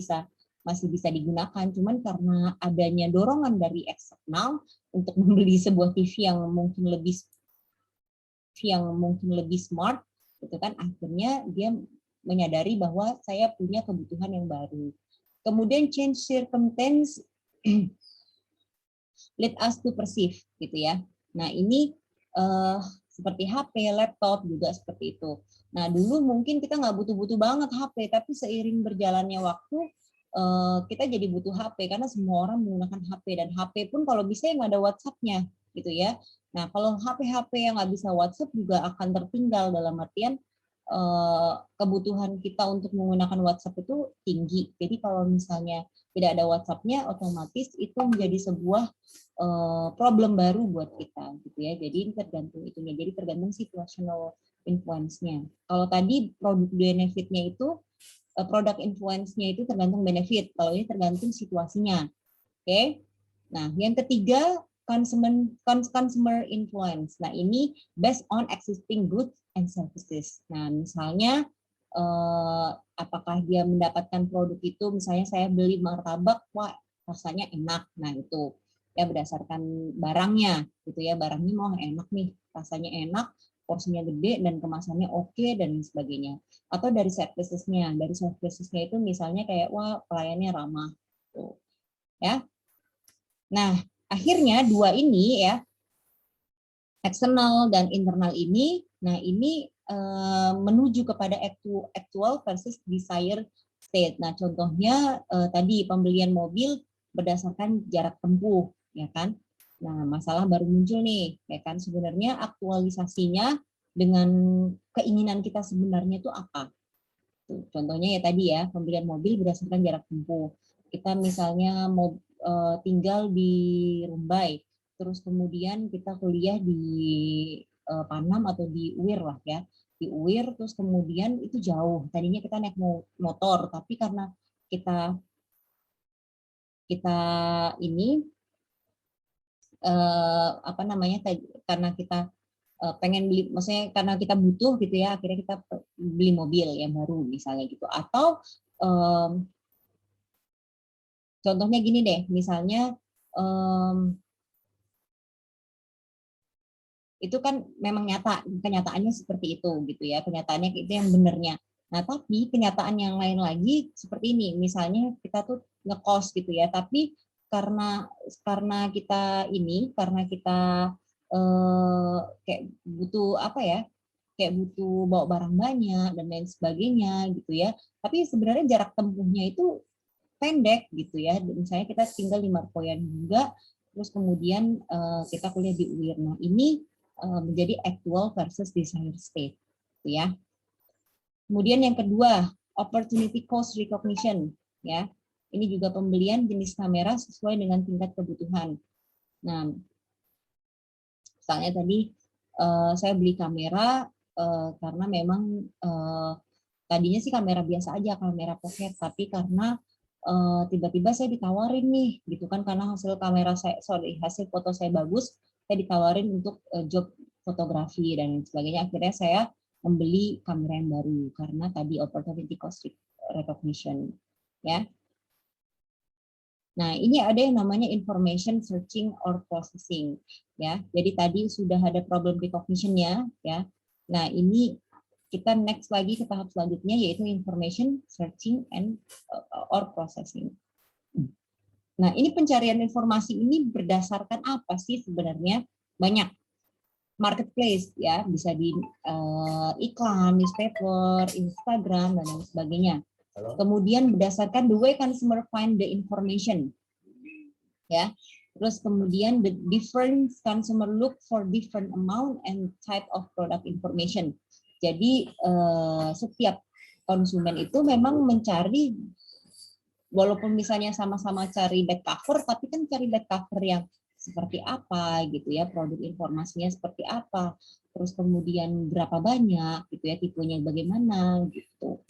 bisa digunakan, cuman karena adanya dorongan dari eksternal untuk membeli sebuah TV yang mungkin lebih smart, gitu kan, akhirnya dia menyadari bahwa saya punya kebutuhan yang baru. Kemudian change circumstance lead us to perceive, gitu ya. Nah, ini seperti HP, laptop juga seperti itu. Nah, dulu mungkin kita nggak butuh-butuh banget HP, tapi seiring berjalannya waktu, kita jadi butuh HP karena semua orang menggunakan HP, dan HP pun kalau bisa yang ada WhatsApp-nya, gitu ya. Nah, kalau HP yang nggak bisa WhatsApp juga akan tertinggal, dalam artian kebutuhan kita untuk menggunakan WhatsApp itu tinggi. Jadi kalau misalnya tidak ada WhatsApp-nya, otomatis itu menjadi sebuah problem baru buat kita, gitu ya. Jadi tergantung itunya. Jadi tergantung situational influence-nya. Kalau tadi produk benefit-nya itu, produk influence-nya itu tergantung benefit. Kalau ini tergantung situasinya. Oke. Nah, yang ketiga consumer influence. Nah, ini based on existing goods and services. Nah, misalnya apakah dia mendapatkan produk itu, misalnya saya beli martabak, wah rasanya enak. Nah, itu ya berdasarkan barangnya gitu ya, barangnya mau enak nih, rasanya enak, porsinya gede dan kemasannya oke dan sebagainya. Atau dari servicesnya itu misalnya kayak wah pelayannya ramah tuh. Ya. Nah, akhirnya dua ini ya, eksternal dan internal ini, nah ini menuju kepada actual versus desired state. Nah, contohnya tadi pembelian mobil berdasarkan jarak tempuh, ya kan? Nah, masalah baru muncul nih, ya kan? Sebenarnya aktualisasinya dengan keinginan kita sebenarnya itu apa? Tuh, contohnya ya tadi ya, pembelian mobil berdasarkan jarak tempuh. Kita misalnya mau tinggal di Rumbai, terus kemudian kita kuliah di Panam atau di UIR lah ya, di UIR, terus kemudian itu jauh. Tadinya kita naik motor, tapi karena kita ini karena kita pengen beli, maksudnya karena kita butuh gitu ya, akhirnya kita beli mobil yang baru misalnya gitu. Atau contohnya gini deh, misalnya itu kan memang kenyataannya seperti itu gitu ya, kenyataannya itu yang benernya. Nah, tapi kenyataan yang lain lagi seperti ini, misalnya kita tuh ngekos gitu ya, tapi karena kita kayak butuh kayak butuh bawa barang banyak dan lain sebagainya gitu ya, tapi sebenarnya jarak tempuhnya itu pendek gitu ya, misalnya kita tinggal di Markoyan juga, terus kemudian kita kuliah di UIR. Nah, ini menjadi actual versus desired state. gitu ya. Kemudian yang kedua, opportunity cost recognition, ya. Ini juga pembelian jenis kamera sesuai dengan tingkat kebutuhan. Nah, misalnya tadi saya beli kamera karena memang tadinya sih kamera biasa aja, kamera pocket, tapi karena tiba-tiba saya ditawarin nih, gitu kan, karena hasil kamera saya, hasil foto saya bagus, saya ditawarin untuk job fotografi dan sebagainya. Akhirnya saya membeli kamera yang baru karena tadi opportunity cost recognition, ya. Nah, ini ada yang namanya information searching or processing, ya. Jadi tadi sudah ada problem recognition-nya, ya. Nah, ini kita next lagi ke tahap selanjutnya, yaitu information searching and or processing. Nah, ini pencarian informasi ini berdasarkan apa sih sebenarnya? Banyak. Marketplace, ya, bisa di iklan, newspaper, Instagram, dan lain sebagainya. Kemudian berdasarkan the way consumer find the information, ya. Terus kemudian the different consumer look for different amount and type of product information. Jadi setiap konsumen itu memang mencari, walaupun misalnya sama-sama cari back cover, tapi kan cari back cover yang seperti apa gitu ya, produk informasinya seperti apa, terus kemudian berapa banyak gitu ya, tipenya bagaimana gitu.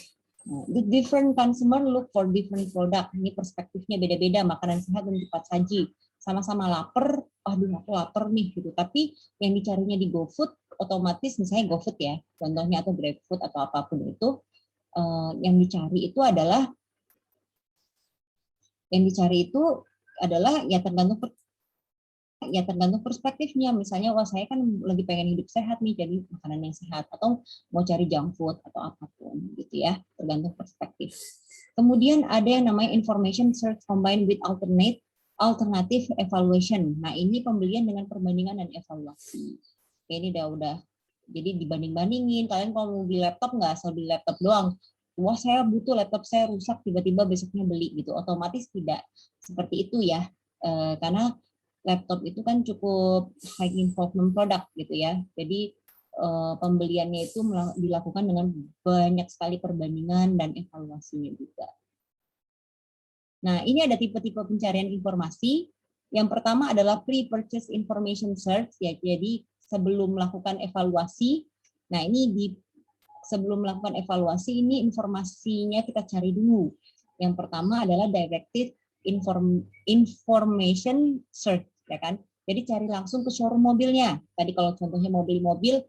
The different consumer look for different product. Ini perspektifnya beda-beda, makanan sehat dan cepat saji. Sama-sama lapar, aduh aku lapar nih gitu. Tapi yang dicarinya di GoFood, otomatis misalnya GoFood ya, contohnya, atau GrabFood atau apapun itu, yang dicari itu adalah ya tergantung perspektifnya. Misalnya, wah saya kan lagi pengen hidup sehat nih, jadi makanan yang sehat, atau mau cari junk food atau apapun gitu ya, tergantung perspektif. Kemudian ada yang namanya information search combined with alternative evaluation. Nah, ini pembelian dengan perbandingan dan evaluasi. Oke, ini udah jadi dibanding-bandingin. Kalian kalau mau beli laptop nggak asal beli laptop doang. Wah, saya butuh laptop saya rusak, tiba-tiba besoknya beli gitu. Otomatis tidak seperti itu ya. Karena laptop itu kan cukup high involvement product gitu ya. Jadi pembeliannya itu dilakukan dengan banyak sekali perbandingan dan evaluasinya juga. Nah, ini ada tipe-tipe pencarian informasi. Yang pertama adalah pre-purchase information search, ya. Jadi sebelum melakukan evaluasi, nah ini sebelum melakukan evaluasi ini informasinya kita cari dulu. Yang pertama adalah directed information search, ya kan? Jadi cari langsung ke showroom mobilnya. Tadi kalau contohnya mau beli mobil,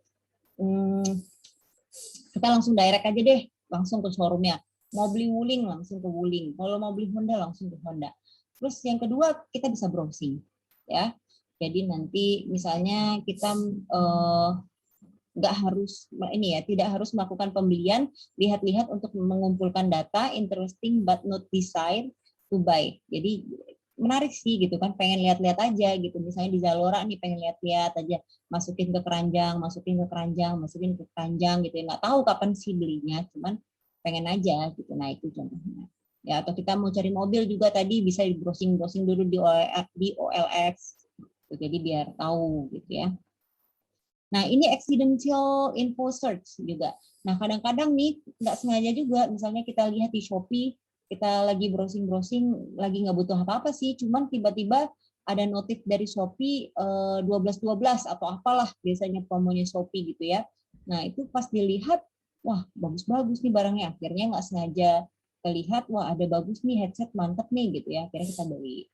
kita langsung direct aja deh, langsung ke showroomnya. Mau beli Wuling, langsung ke Wuling. Kalau mau beli Honda, langsung ke Honda. Terus yang kedua, kita bisa browsing, ya. Jadi nanti misalnya kita nggak harus ini ya, tidak harus melakukan pembelian, lihat-lihat untuk mengumpulkan data, interesting but not decide to buy. Jadi menarik sih gitu kan, pengen lihat-lihat aja gitu. Misalnya di Zalora nih pengen lihat-lihat aja, masukin ke keranjang gitu ya. Nggak tahu kapan sih belinya, cuman pengen aja gitu. Nah, itu contohnya. Ya, atau kita mau cari mobil juga tadi bisa browsing-browsing dulu di OLX. Jadi biar tahu gitu ya. Nah, ini accidental info search juga. Nah, kadang-kadang nih nggak sengaja juga, misalnya kita lihat di Shopee, kita lagi browsing-browsing, lagi nggak butuh apa-apa sih, cuman tiba-tiba ada notif dari Shopee 12.12 atau apalah biasanya promonya Shopee gitu ya. Nah, itu pas dilihat, wah bagus-bagus nih barangnya. Akhirnya nggak sengaja terlihat, wah ada bagus nih headset, mantep nih gitu ya. Akhirnya kita beli.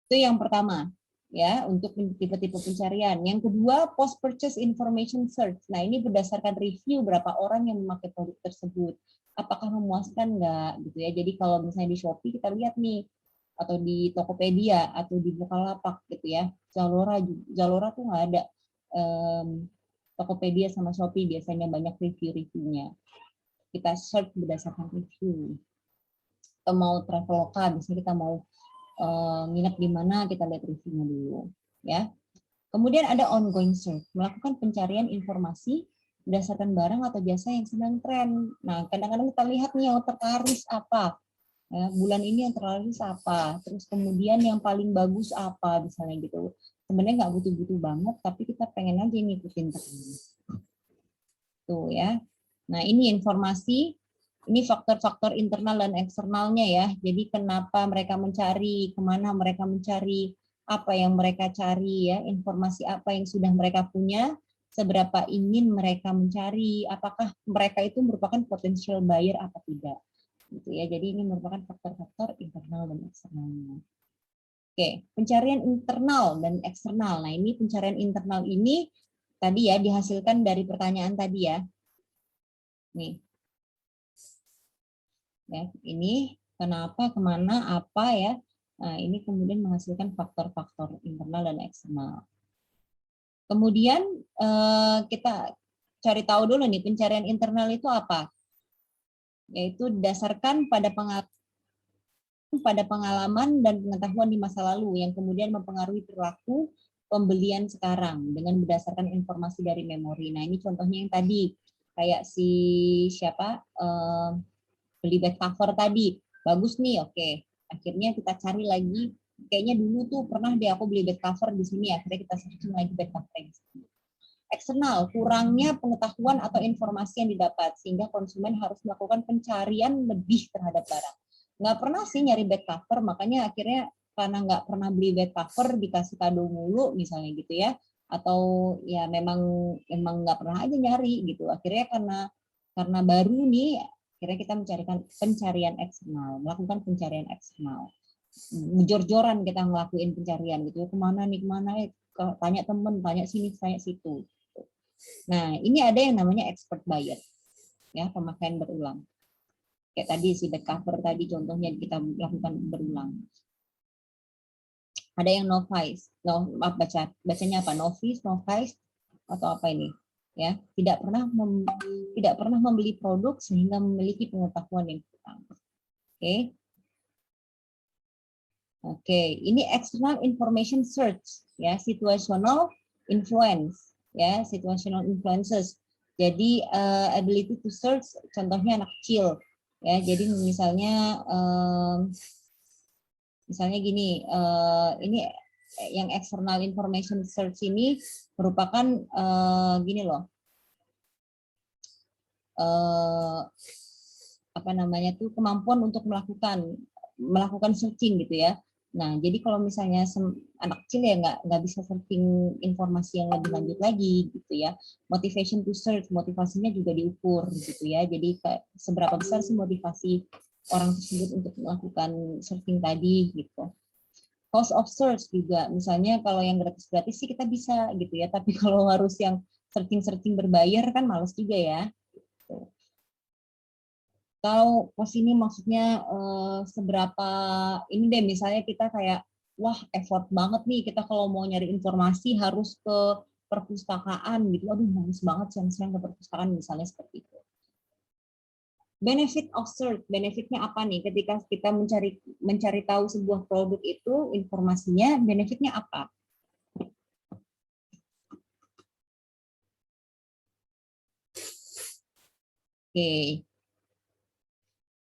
Itu yang pertama. Ya, untuk tipe-tipe pencarian. Yang kedua, post purchase information search. Nah, ini berdasarkan review berapa orang yang memakai produk tersebut. Apakah memuaskan enggak gitu ya. Jadi kalau misalnya di Shopee kita lihat nih, atau di Tokopedia atau di Bukalapak gitu ya. Zalora tuh nggak ada. Tokopedia sama Shopee biasanya banyak review-reviewnya. Kita search berdasarkan review. Kita mau Traveloka, biasanya kita mau nginep di mana, kita lihat reviewnya dulu ya. Kemudian ada ongoing search, melakukan pencarian informasi berdasarkan barang atau jasa yang sedang tren. Nah, kadang-kadang kita lihat nih yang terlaris apa ya, bulan ini yang terlaris apa, terus kemudian yang paling bagus apa misalnya gitu. Sebenarnya nggak butuh-butuh banget, tapi kita pengen aja ngikutin tren. Tuh ya. Nah, ini informasi, ini faktor-faktor internal dan eksternalnya ya. Jadi kenapa mereka mencari, kemana mereka mencari, apa yang mereka cari ya, informasi apa yang sudah mereka punya, seberapa ingin mereka mencari, apakah mereka itu merupakan potential buyer apa tidak. Gitu ya. Jadi ini merupakan faktor-faktor internal dan eksternalnya. Oke, pencarian internal dan eksternal. Nah, ini pencarian internal ini tadi ya dihasilkan dari pertanyaan tadi ya. Nih. Ya, ini kenapa, kemana, apa ya. Nah, ini kemudian menghasilkan faktor-faktor internal dan eksternal. Kemudian kita cari tahu dulu nih pencarian internal itu apa. Yaitu didasarkan pada pengalaman dan pengetahuan di masa lalu yang kemudian mempengaruhi perilaku pembelian sekarang dengan berdasarkan informasi dari memori. Nah, ini contohnya yang tadi kayak si siapa beli bed cover tadi. Bagus nih, oke. Akhirnya kita cari lagi, kayaknya dulu tuh pernah deh aku beli bed cover di sini, akhirnya kita searching lagi bed cover yang sini. Eksternal, kurangnya pengetahuan atau informasi yang didapat sehingga konsumen harus melakukan pencarian lebih terhadap barang. Nggak pernah sih nyari bed cover, makanya akhirnya karena nggak pernah beli bed cover dikasih kado mulu misalnya gitu ya, atau ya memang nggak pernah aja nyari gitu. Akhirnya karena baru nih, akhirnya kita mencarikan pencarian eksternal, melakukan pencarian eksternal. Jor-joran kita ngelakuin pencarian gitu, kemana nih, tanya temen, tanya sini, tanya situ. Nah, ini ada yang namanya expert buyer, ya, pemakaian berulang. Kayak tadi si bed cover tadi contohnya kita lakukan berulang. Ada yang novice, bacanya apa? Novice, atau apa ini? Ya, tidak pernah membeli produk sehingga memiliki pengetahuan yang kurang. Oke, ini external information search, ya, situational influence, ya, situational influences. Jadi ability to search, contohnya anak kecil. Ya, jadi misalnya gini, ini yang external information search ini merupakan gini loh, apa namanya tuh, kemampuan untuk melakukan searching gitu ya. Nah, jadi kalau misalnya anak kecil ya nggak bisa searching informasi yang lebih lanjut lagi gitu ya. Motivation to search, motivasinya juga diukur gitu ya. Jadi seberapa besar sih motivasi orang tersebut untuk melakukan searching tadi gitu. Cost of search juga, misalnya kalau yang gratis-gratis sih kita bisa gitu ya. Tapi kalau harus yang searching berbayar kan males juga ya. Gitu. Tahu pos ini maksudnya seberapa ini deh, misalnya kita kayak wah effort banget nih kita kalau mau nyari informasi harus ke perpustakaan gitu, aduh males banget siang-siang ke perpustakaan misalnya seperti itu. Benefit of search, benefitnya apa nih ketika kita mencari tahu sebuah produk itu, informasinya benefitnya apa? Oke.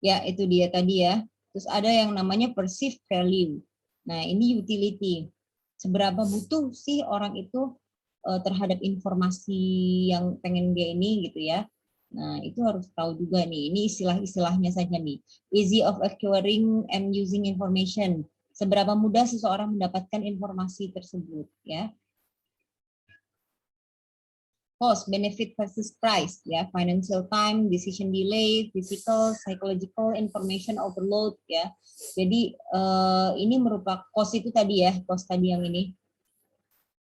Ya, itu dia tadi ya. Terus ada yang namanya perceived value. Nah, ini utility. Seberapa butuh sih orang itu terhadap informasi yang pengen dia ini gitu ya. Nah, itu harus tahu juga nih. Ini istilah-istilahnya saja nih. Easy of acquiring and using information. Seberapa mudah seseorang mendapatkan informasi tersebut ya. Cost, benefit versus price, ya, financial time, decision delay, physical, psychological, information overload, ya. Jadi ini merupakan cost itu tadi ya, cost tadi yang ini.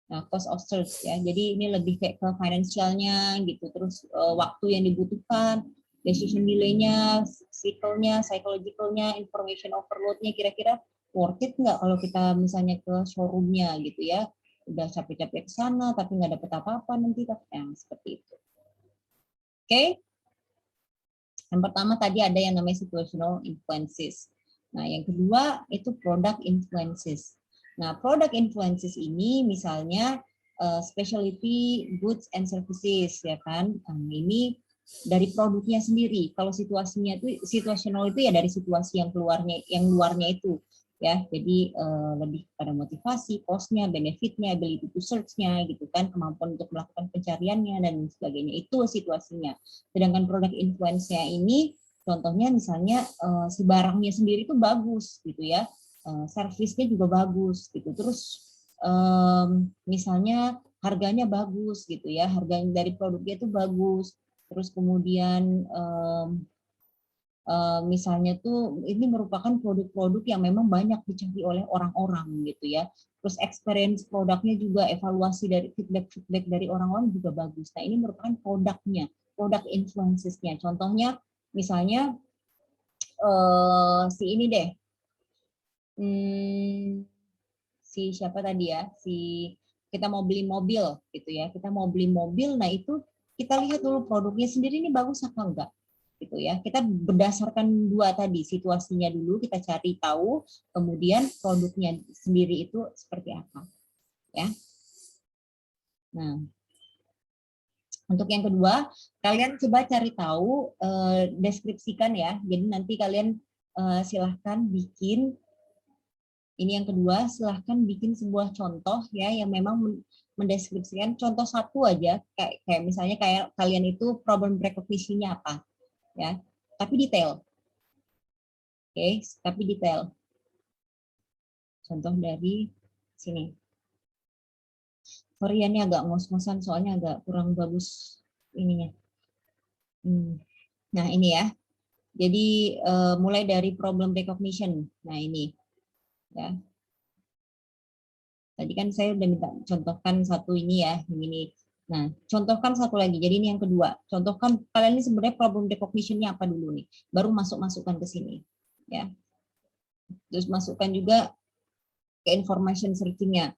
Nah, cost of search ya. Jadi ini lebih kayak ke financialnya gitu, terus waktu yang dibutuhkan, decision delay-nya, cycle-nya, psychological-nya, information overload-nya, kira-kira worth it nggak kalau kita misalnya ke showroom-nya gitu ya. Udah capek-capek ke sana tapi nggak dapet apa-apa nanti, yang seperti itu. Oke. Yang pertama tadi ada yang namanya situational influences. Nah, yang kedua itu product influences. Nah, product influences ini misalnya specialty goods and services ya kan. Nah, ini dari produknya sendiri. Kalau situasinya itu situational itu ya dari situasi yang luarnya itu. ya. Jadi lebih pada motivasi, cost-nya, benefit-nya, ability to search-nya gitu kan, kemampuan untuk melakukan pencariannya dan sebagainya. Itu situasinya. Sedangkan product influence-nya ini contohnya misalnya si barangnya sendiri itu bagus gitu ya. Servisnya juga bagus gitu. Terus misalnya harganya bagus gitu ya. Harga dari produknya itu bagus. Terus kemudian misalnya tuh ini merupakan produk-produk yang memang banyak dicari oleh orang-orang gitu ya. Terus experience produknya juga, evaluasi dari feedback dari orang-orang juga bagus. Nah ini merupakan produknya, produk influences-nya. Contohnya misalnya si ini deh, si siapa tadi ya, si kita mau beli mobil gitu ya, kita mau beli mobil, nah itu kita lihat dulu produknya sendiri ini bagus apa enggak gitu ya. Kita berdasarkan dua tadi, situasinya dulu kita cari tahu, kemudian produknya sendiri itu seperti apa ya. Nah untuk yang kedua, kalian coba cari tahu, deskripsikan ya. Jadi nanti kalian silahkan bikin, ini yang kedua, silahkan bikin sebuah contoh ya yang memang mendeskripsikan contoh satu aja, kayak misalnya kayak kalian itu problem recognition-nya apa ya, tapi detail. Oke, tapi detail. Contoh dari sini. Sorry ya, ini agak ngos-ngosan soalnya agak kurang bagus ininya. Nah ini ya. Jadi mulai dari problem recognition. Nah ini ya. Tadi kan saya udah minta contohkan satu ini ya, yang ini. Nah, contohkan satu lagi. Jadi ini yang kedua. Contohkan kalian ini sebenarnya problem recognition-nya apa dulu nih. Baru masukkan ke sini. Ya. Terus masukkan juga ke information searching-nya.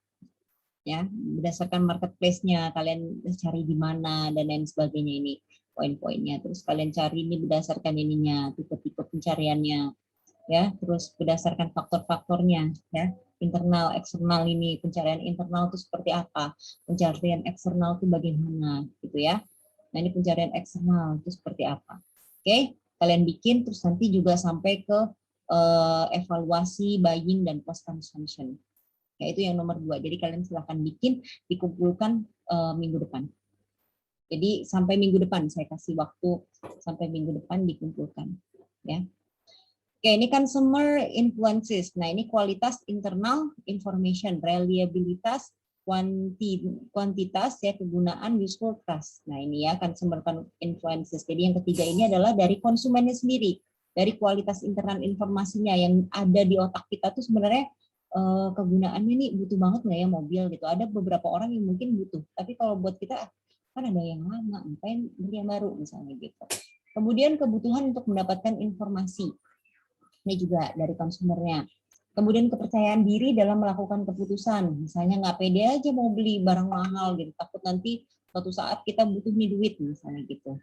Ya, berdasarkan marketplace-nya, kalian cari di mana dan lain sebagainya ini. Poin-poinnya. Terus kalian cari ini berdasarkan ininya, tipe-tipe pencariannya. Ya, terus berdasarkan faktor-faktornya ya. Internal, eksternal ini, pencarian internal itu seperti apa, pencarian eksternal itu bagaimana gitu ya. Nah ini pencarian eksternal itu seperti apa. Oke, kalian bikin terus nanti juga sampai ke evaluasi buying dan post consumption. Ya itu yang nomor 2. Jadi kalian silahkan bikin, dikumpulkan minggu depan. Jadi sampai minggu depan saya kasih waktu sampai minggu depan dikumpulkan ya. Oke, ini consumer influences. Nah, ini kualitas internal information, reliabilitas, kuantitas, ya kegunaan, useful, trust. Nah, ini ya consumer influences. Jadi yang ketiga ini adalah dari konsumennya sendiri, dari kualitas internal informasinya yang ada di otak kita tuh sebenarnya kegunaannya nih butuh banget nggak ya mobil gitu. Ada beberapa orang yang mungkin butuh, tapi kalau buat kita kan ada yang lama, ngapain beli yang baru misalnya gitu. Kemudian kebutuhan untuk mendapatkan informasi. Ini juga dari konsumernya. Kemudian kepercayaan diri dalam melakukan keputusan. Misalnya nggak pede aja mau beli barang mahal gitu, takut nanti suatu saat kita butuh nih duit misalnya gitu.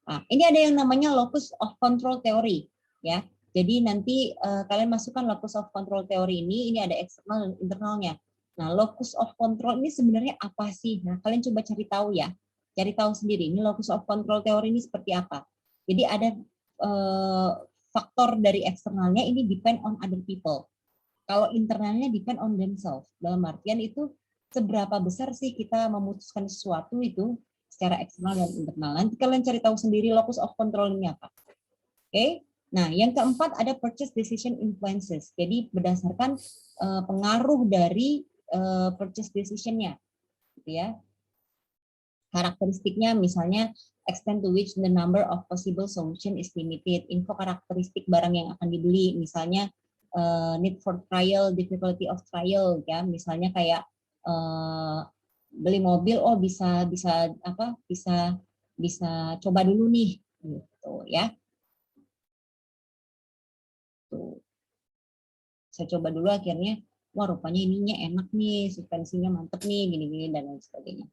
Nah, ini ada yang namanya locus of control theory ya. Jadi nanti kalian masukkan locus of control theory ini ada eksternal dan internalnya. Nah, locus of control ini sebenarnya apa sih? Nah, kalian coba cari tahu ya. Cari tahu sendiri ini locus of control theory ini seperti apa. Jadi ada faktor dari eksternalnya ini depend on other people. Kalau internalnya depend on themselves. Dalam artian itu seberapa besar sih kita memutuskan sesuatu itu secara eksternal dan internal. Nanti kalian cari tahu sendiri locus of control ini apa. Oke. Nah, yang keempat ada purchase decision influences. Jadi berdasarkan pengaruh dari purchase decision-nya. Gitu ya. Karakteristiknya misalnya extent to which the number of possible solution is limited. Info karakteristik barang yang akan dibeli, misalnya need for trial, difficulty of trial, ya. Misalnya kayak beli mobil, oh bisa coba dulu nih, gitu ya. Tuh. Saya coba dulu akhirnya, wah rupanya ininya enak nih, suspensinya mantep nih, gini-gini dan lain sebagainya.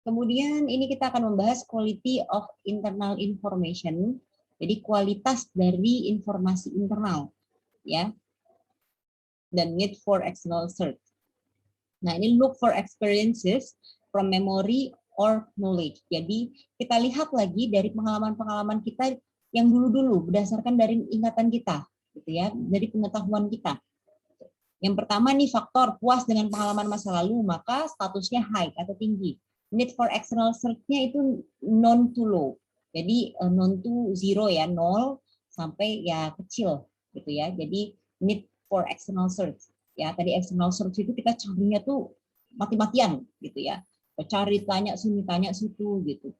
Kemudian ini kita akan membahas quality of internal information. Jadi kualitas dari informasi internal, ya. Dan need for external search. Nah, ini look for experiences from memory or knowledge. Jadi kita lihat lagi dari pengalaman-pengalaman kita yang dulu-dulu berdasarkan dari ingatan kita, gitu ya, dari pengetahuan kita. Yang pertama nih faktor puas dengan pengalaman masa lalu, maka statusnya high atau tinggi. Need for external search-nya itu non to low. Jadi non to zero ya, 0 sampai ya kecil gitu ya. Jadi need for external search. Ya, tadi external search itu kita carinya tuh mati-matian gitu ya. Cari tanya situ gitu.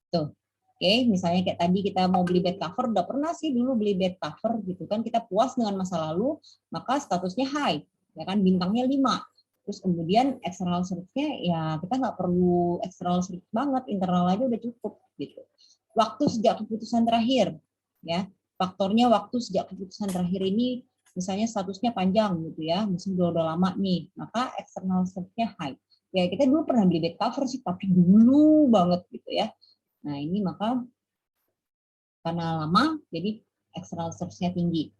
Tuh. Oke, misalnya kayak tadi kita mau beli bed cover, udah pernah sih dulu beli bed cover gitu kan, kita puas dengan masa lalu, maka statusnya high, ya kan, bintangnya 5. Terus kemudian external search-nya ya kita nggak perlu external search banget, internal aja udah cukup gitu. Waktu sejak keputusan terakhir, ya, faktornya waktu sejak keputusan terakhir ini, misalnya statusnya panjang gitu ya, misalnya udah lama nih, maka external search-nya high. Ya kita dulu pernah beli bed cover sih, tapi dulu banget gitu ya. Nah, ini maka karena lama, jadi external search-nya tinggi.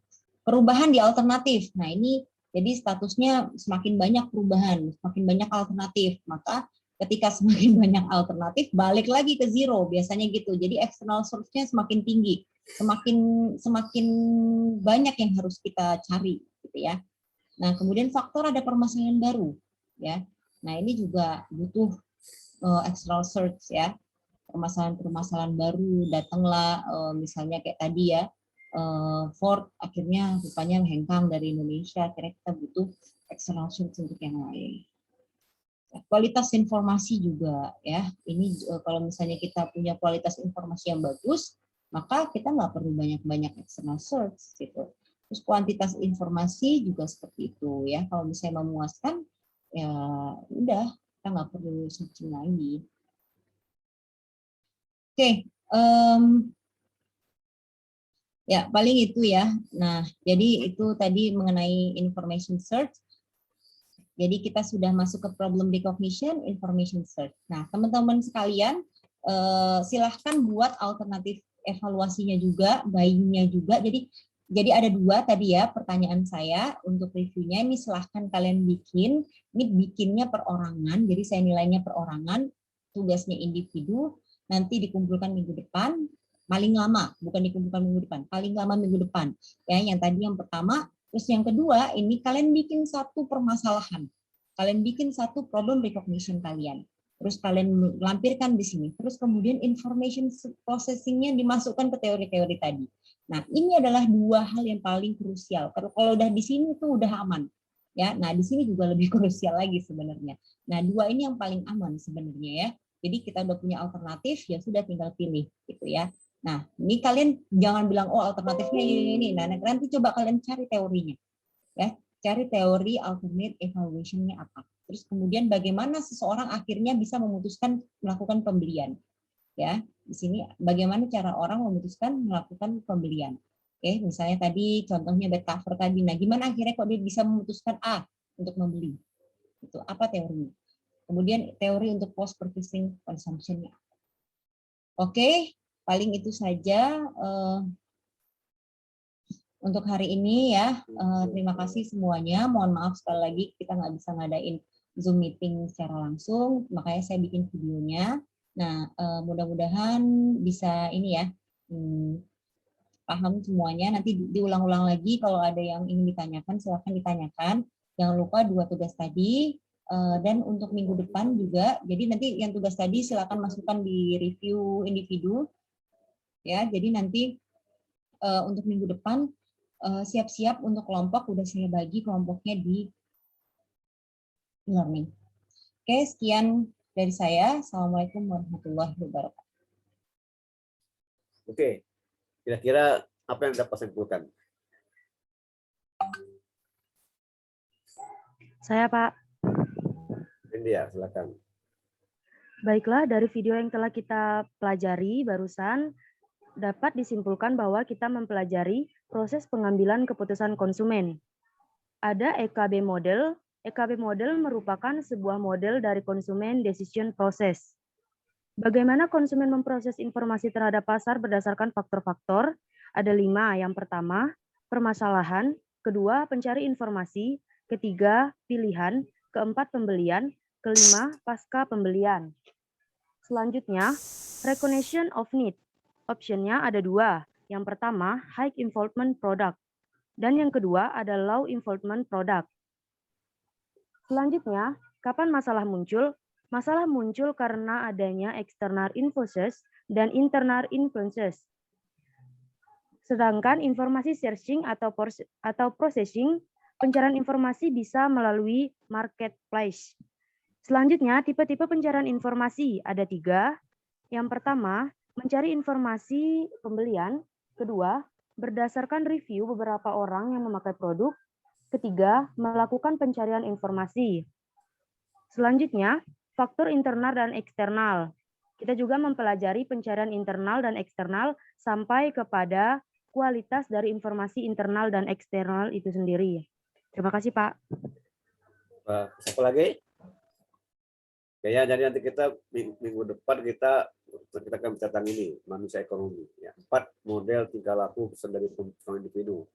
Perubahan di alternatif. Nah, ini jadi statusnya semakin banyak perubahan, semakin banyak alternatif. Maka ketika semakin banyak alternatif, balik lagi ke zero. Biasanya gitu. Jadi external search-nya semakin tinggi. Semakin banyak yang harus kita cari. Gitu ya. Nah, kemudian faktor ada permasalahan baru. Ya. Nah, ini juga butuh external search ya. Permasalahan-permasalahan baru datanglah, misalnya kayak tadi ya, Ford akhirnya rupanya hengkang dari Indonesia, akhirnya kita butuh external search untuk yang lain. Kualitas informasi juga ya, ini kalau misalnya kita punya kualitas informasi yang bagus, maka kita nggak perlu banyak-banyak external search gitu. Terus kuantitas informasi juga seperti itu ya, kalau misalnya memuaskan ya udah, kita nggak perlu searching lagi. Oke, ya paling itu ya. Nah, jadi itu tadi mengenai information search. Jadi kita sudah masuk ke problem recognition, information search. Nah, teman-teman sekalian, silahkan buat alternatif evaluasinya juga, buying-nya juga. Jadi ada 2 tadi ya pertanyaan saya untuk reviewnya. Ini silahkan kalian bikin. Ini bikinnya perorangan, jadi saya nilainya perorangan, tugasnya individu. Nanti dikumpulkan minggu depan, paling lama, bukan dikumpulkan minggu depan, paling lama minggu depan. Ya, yang tadi yang pertama, terus yang kedua, ini kalian bikin satu permasalahan. Kalian bikin satu problem recognition kalian. Terus kalian lampirkan di sini. Terus kemudian information processing-nya dimasukkan ke teori-teori tadi. Nah, ini adalah 2 hal yang paling krusial. Kalau udah di sini tuh udah aman. Ya, nah di sini juga lebih krusial lagi sebenarnya. Nah, 2 ini yang paling aman sebenarnya ya. Jadi kita udah punya alternatif, ya sudah tinggal pilih gitu ya. Nah, ini kalian jangan bilang oh alternatifnya ini. Nah, nanti coba kalian cari teorinya. Ya, cari teori alternate evaluation-nya apa. Terus kemudian bagaimana seseorang akhirnya bisa memutuskan melakukan pembelian. Ya, di sini bagaimana cara orang memutuskan melakukan pembelian. Oke, misalnya tadi contohnya bed cover tadi. Nah, gimana akhirnya kok dia bisa memutuskan A untuk membeli? Itu apa teorinya? Kemudian teori untuk post purchasing consumption-nya. Oke, paling itu saja untuk hari ini ya. Terima kasih semuanya. Mohon maaf sekali lagi kita nggak bisa ngadain Zoom meeting secara langsung, makanya saya bikin videonya. Nah, mudah-mudahan bisa ini ya, paham semuanya. Nanti diulang-ulang lagi kalau ada yang ingin ditanyakan, silakan ditanyakan. Jangan lupa 2 tugas tadi. Dan untuk minggu depan juga, jadi nanti yang tugas tadi silakan masukkan di review individu ya. Jadi nanti untuk minggu depan siap-siap untuk kelompok, udah saya bagi kelompoknya di learning. Oke, sekian dari saya. Assalamualaikum warahmatullahi wabarakatuh. Oke, kira-kira apa yang dapat saya simpulkan? Saya, Pak. India, silakan. Baiklah, dari video yang telah kita pelajari barusan, dapat disimpulkan bahwa kita mempelajari proses pengambilan keputusan konsumen. Ada EKB model. EKB model merupakan sebuah model dari konsumen decision process. Bagaimana konsumen memproses informasi terhadap pasar berdasarkan faktor-faktor? Ada 5. Yang pertama, permasalahan. Kedua, pencari informasi. Ketiga, pilihan. Keempat, pembelian. Kelima, pasca pembelian. Selanjutnya, recognition of need. Optionnya ada 2, Yang pertama, high involvement product. Dan yang kedua ada low involvement product. Selanjutnya, kapan masalah muncul? Masalah muncul karena adanya external influences dan internal influences. Sedangkan informasi searching atau processing, pencarian informasi bisa melalui marketplace. Selanjutnya, tipe-tipe pencarian informasi ada 3. Yang pertama, mencari informasi pembelian. Kedua, berdasarkan review beberapa orang yang memakai produk. Ketiga, melakukan pencarian informasi. Selanjutnya, faktor internal dan eksternal. Kita juga mempelajari pencarian internal dan eksternal sampai kepada kualitas dari informasi internal dan eksternal itu sendiri. Terima kasih, Pak. Siapa lagi? Oke, ya, jadi nanti kita minggu depan kita akan bicara tentang ini, manusia ekonomi. Ya, 4 model tingkah laku dari individu.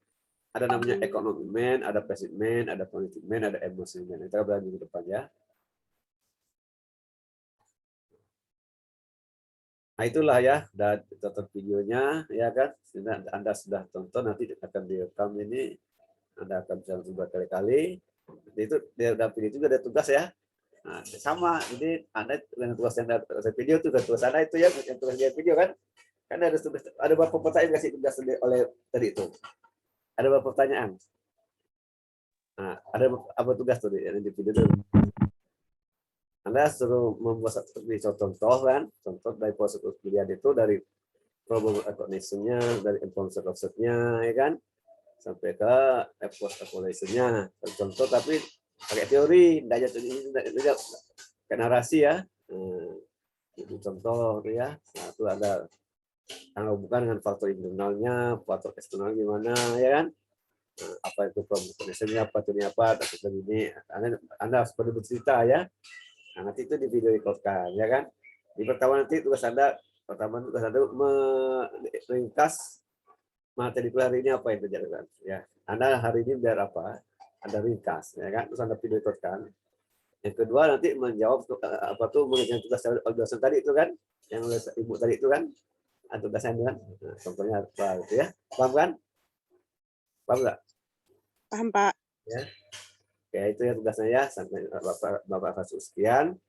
Ada namanya economic man, ada passive man, ada politic man, ada emotional man. Kita belajar minggu depan ya. Nah itulah ya, dan tonton videonya ya kan. Anda sudah tonton, nanti akan direkam ini, Anda akan bisa coba kali-kali. Itu dalam video juga ada tugas ya. Nah, sama, jadi Anda dengan tugas yang ada video itu tugas Anda itu ya, yang tugas dia video kan. Kan ada tugas, ada beberapa pertanyaan kasih tugas oleh tadi itu. Ada beberapa pertanyaan. Nah, ada apa tugas tuh yang di video itu. Anda suruh membuat seperti contoh kan, contoh dari proses pilihan itu dari problem recognition-nya, dari information offset-nya, ya kan, sampai ke post evaluation-nya. Contoh tapi pakai teori, tidak ke narasi ya. Itu contoh ya. Nah, itu ada yang bukan dengan faktor internalnya, faktor eksternal gimana, ya kan? Nah, apa itu problem recognition-nya, apa itu apa, dan ini. Anda harus perlu bercerita ya. Nah, nanti itu di video rekodkan, ya kan? Di pertama nanti tugas Anda meringkas materi hari ini apa yang terjadi kan? Ya, Anda hari ini biar apa? Ada ringkas, ya kan? Terus Anda video rekodkan. Yang kedua nanti menjawab apa tuh mengenai tugas dosen tadi itu kan, yang oleh ibu tadi itu kan, tugasnya kan, nah, contohnya apa gitu ya? Paham kan? Paham nggak? Paham, Pak. Ya. Ya itu ya tugasnya ya, sampai Bapak kasih sekian.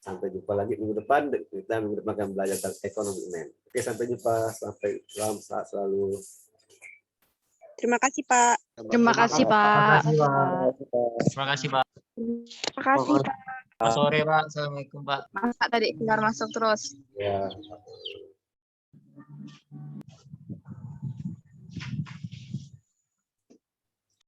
Sampai jumpa lagi minggu depan, kita minggu depan akan belajar tentang ekonomi men. Oke, sampai jumpa, sampai salam sehat selalu. Terima kasih, Pak. Terima kasih, Pak. Terima kasih, Pak. Terima kasih, Pak. Selamat sore, Pak. Assalamualaikum, Pak. Masa tadi keluar masuk terus. Ya.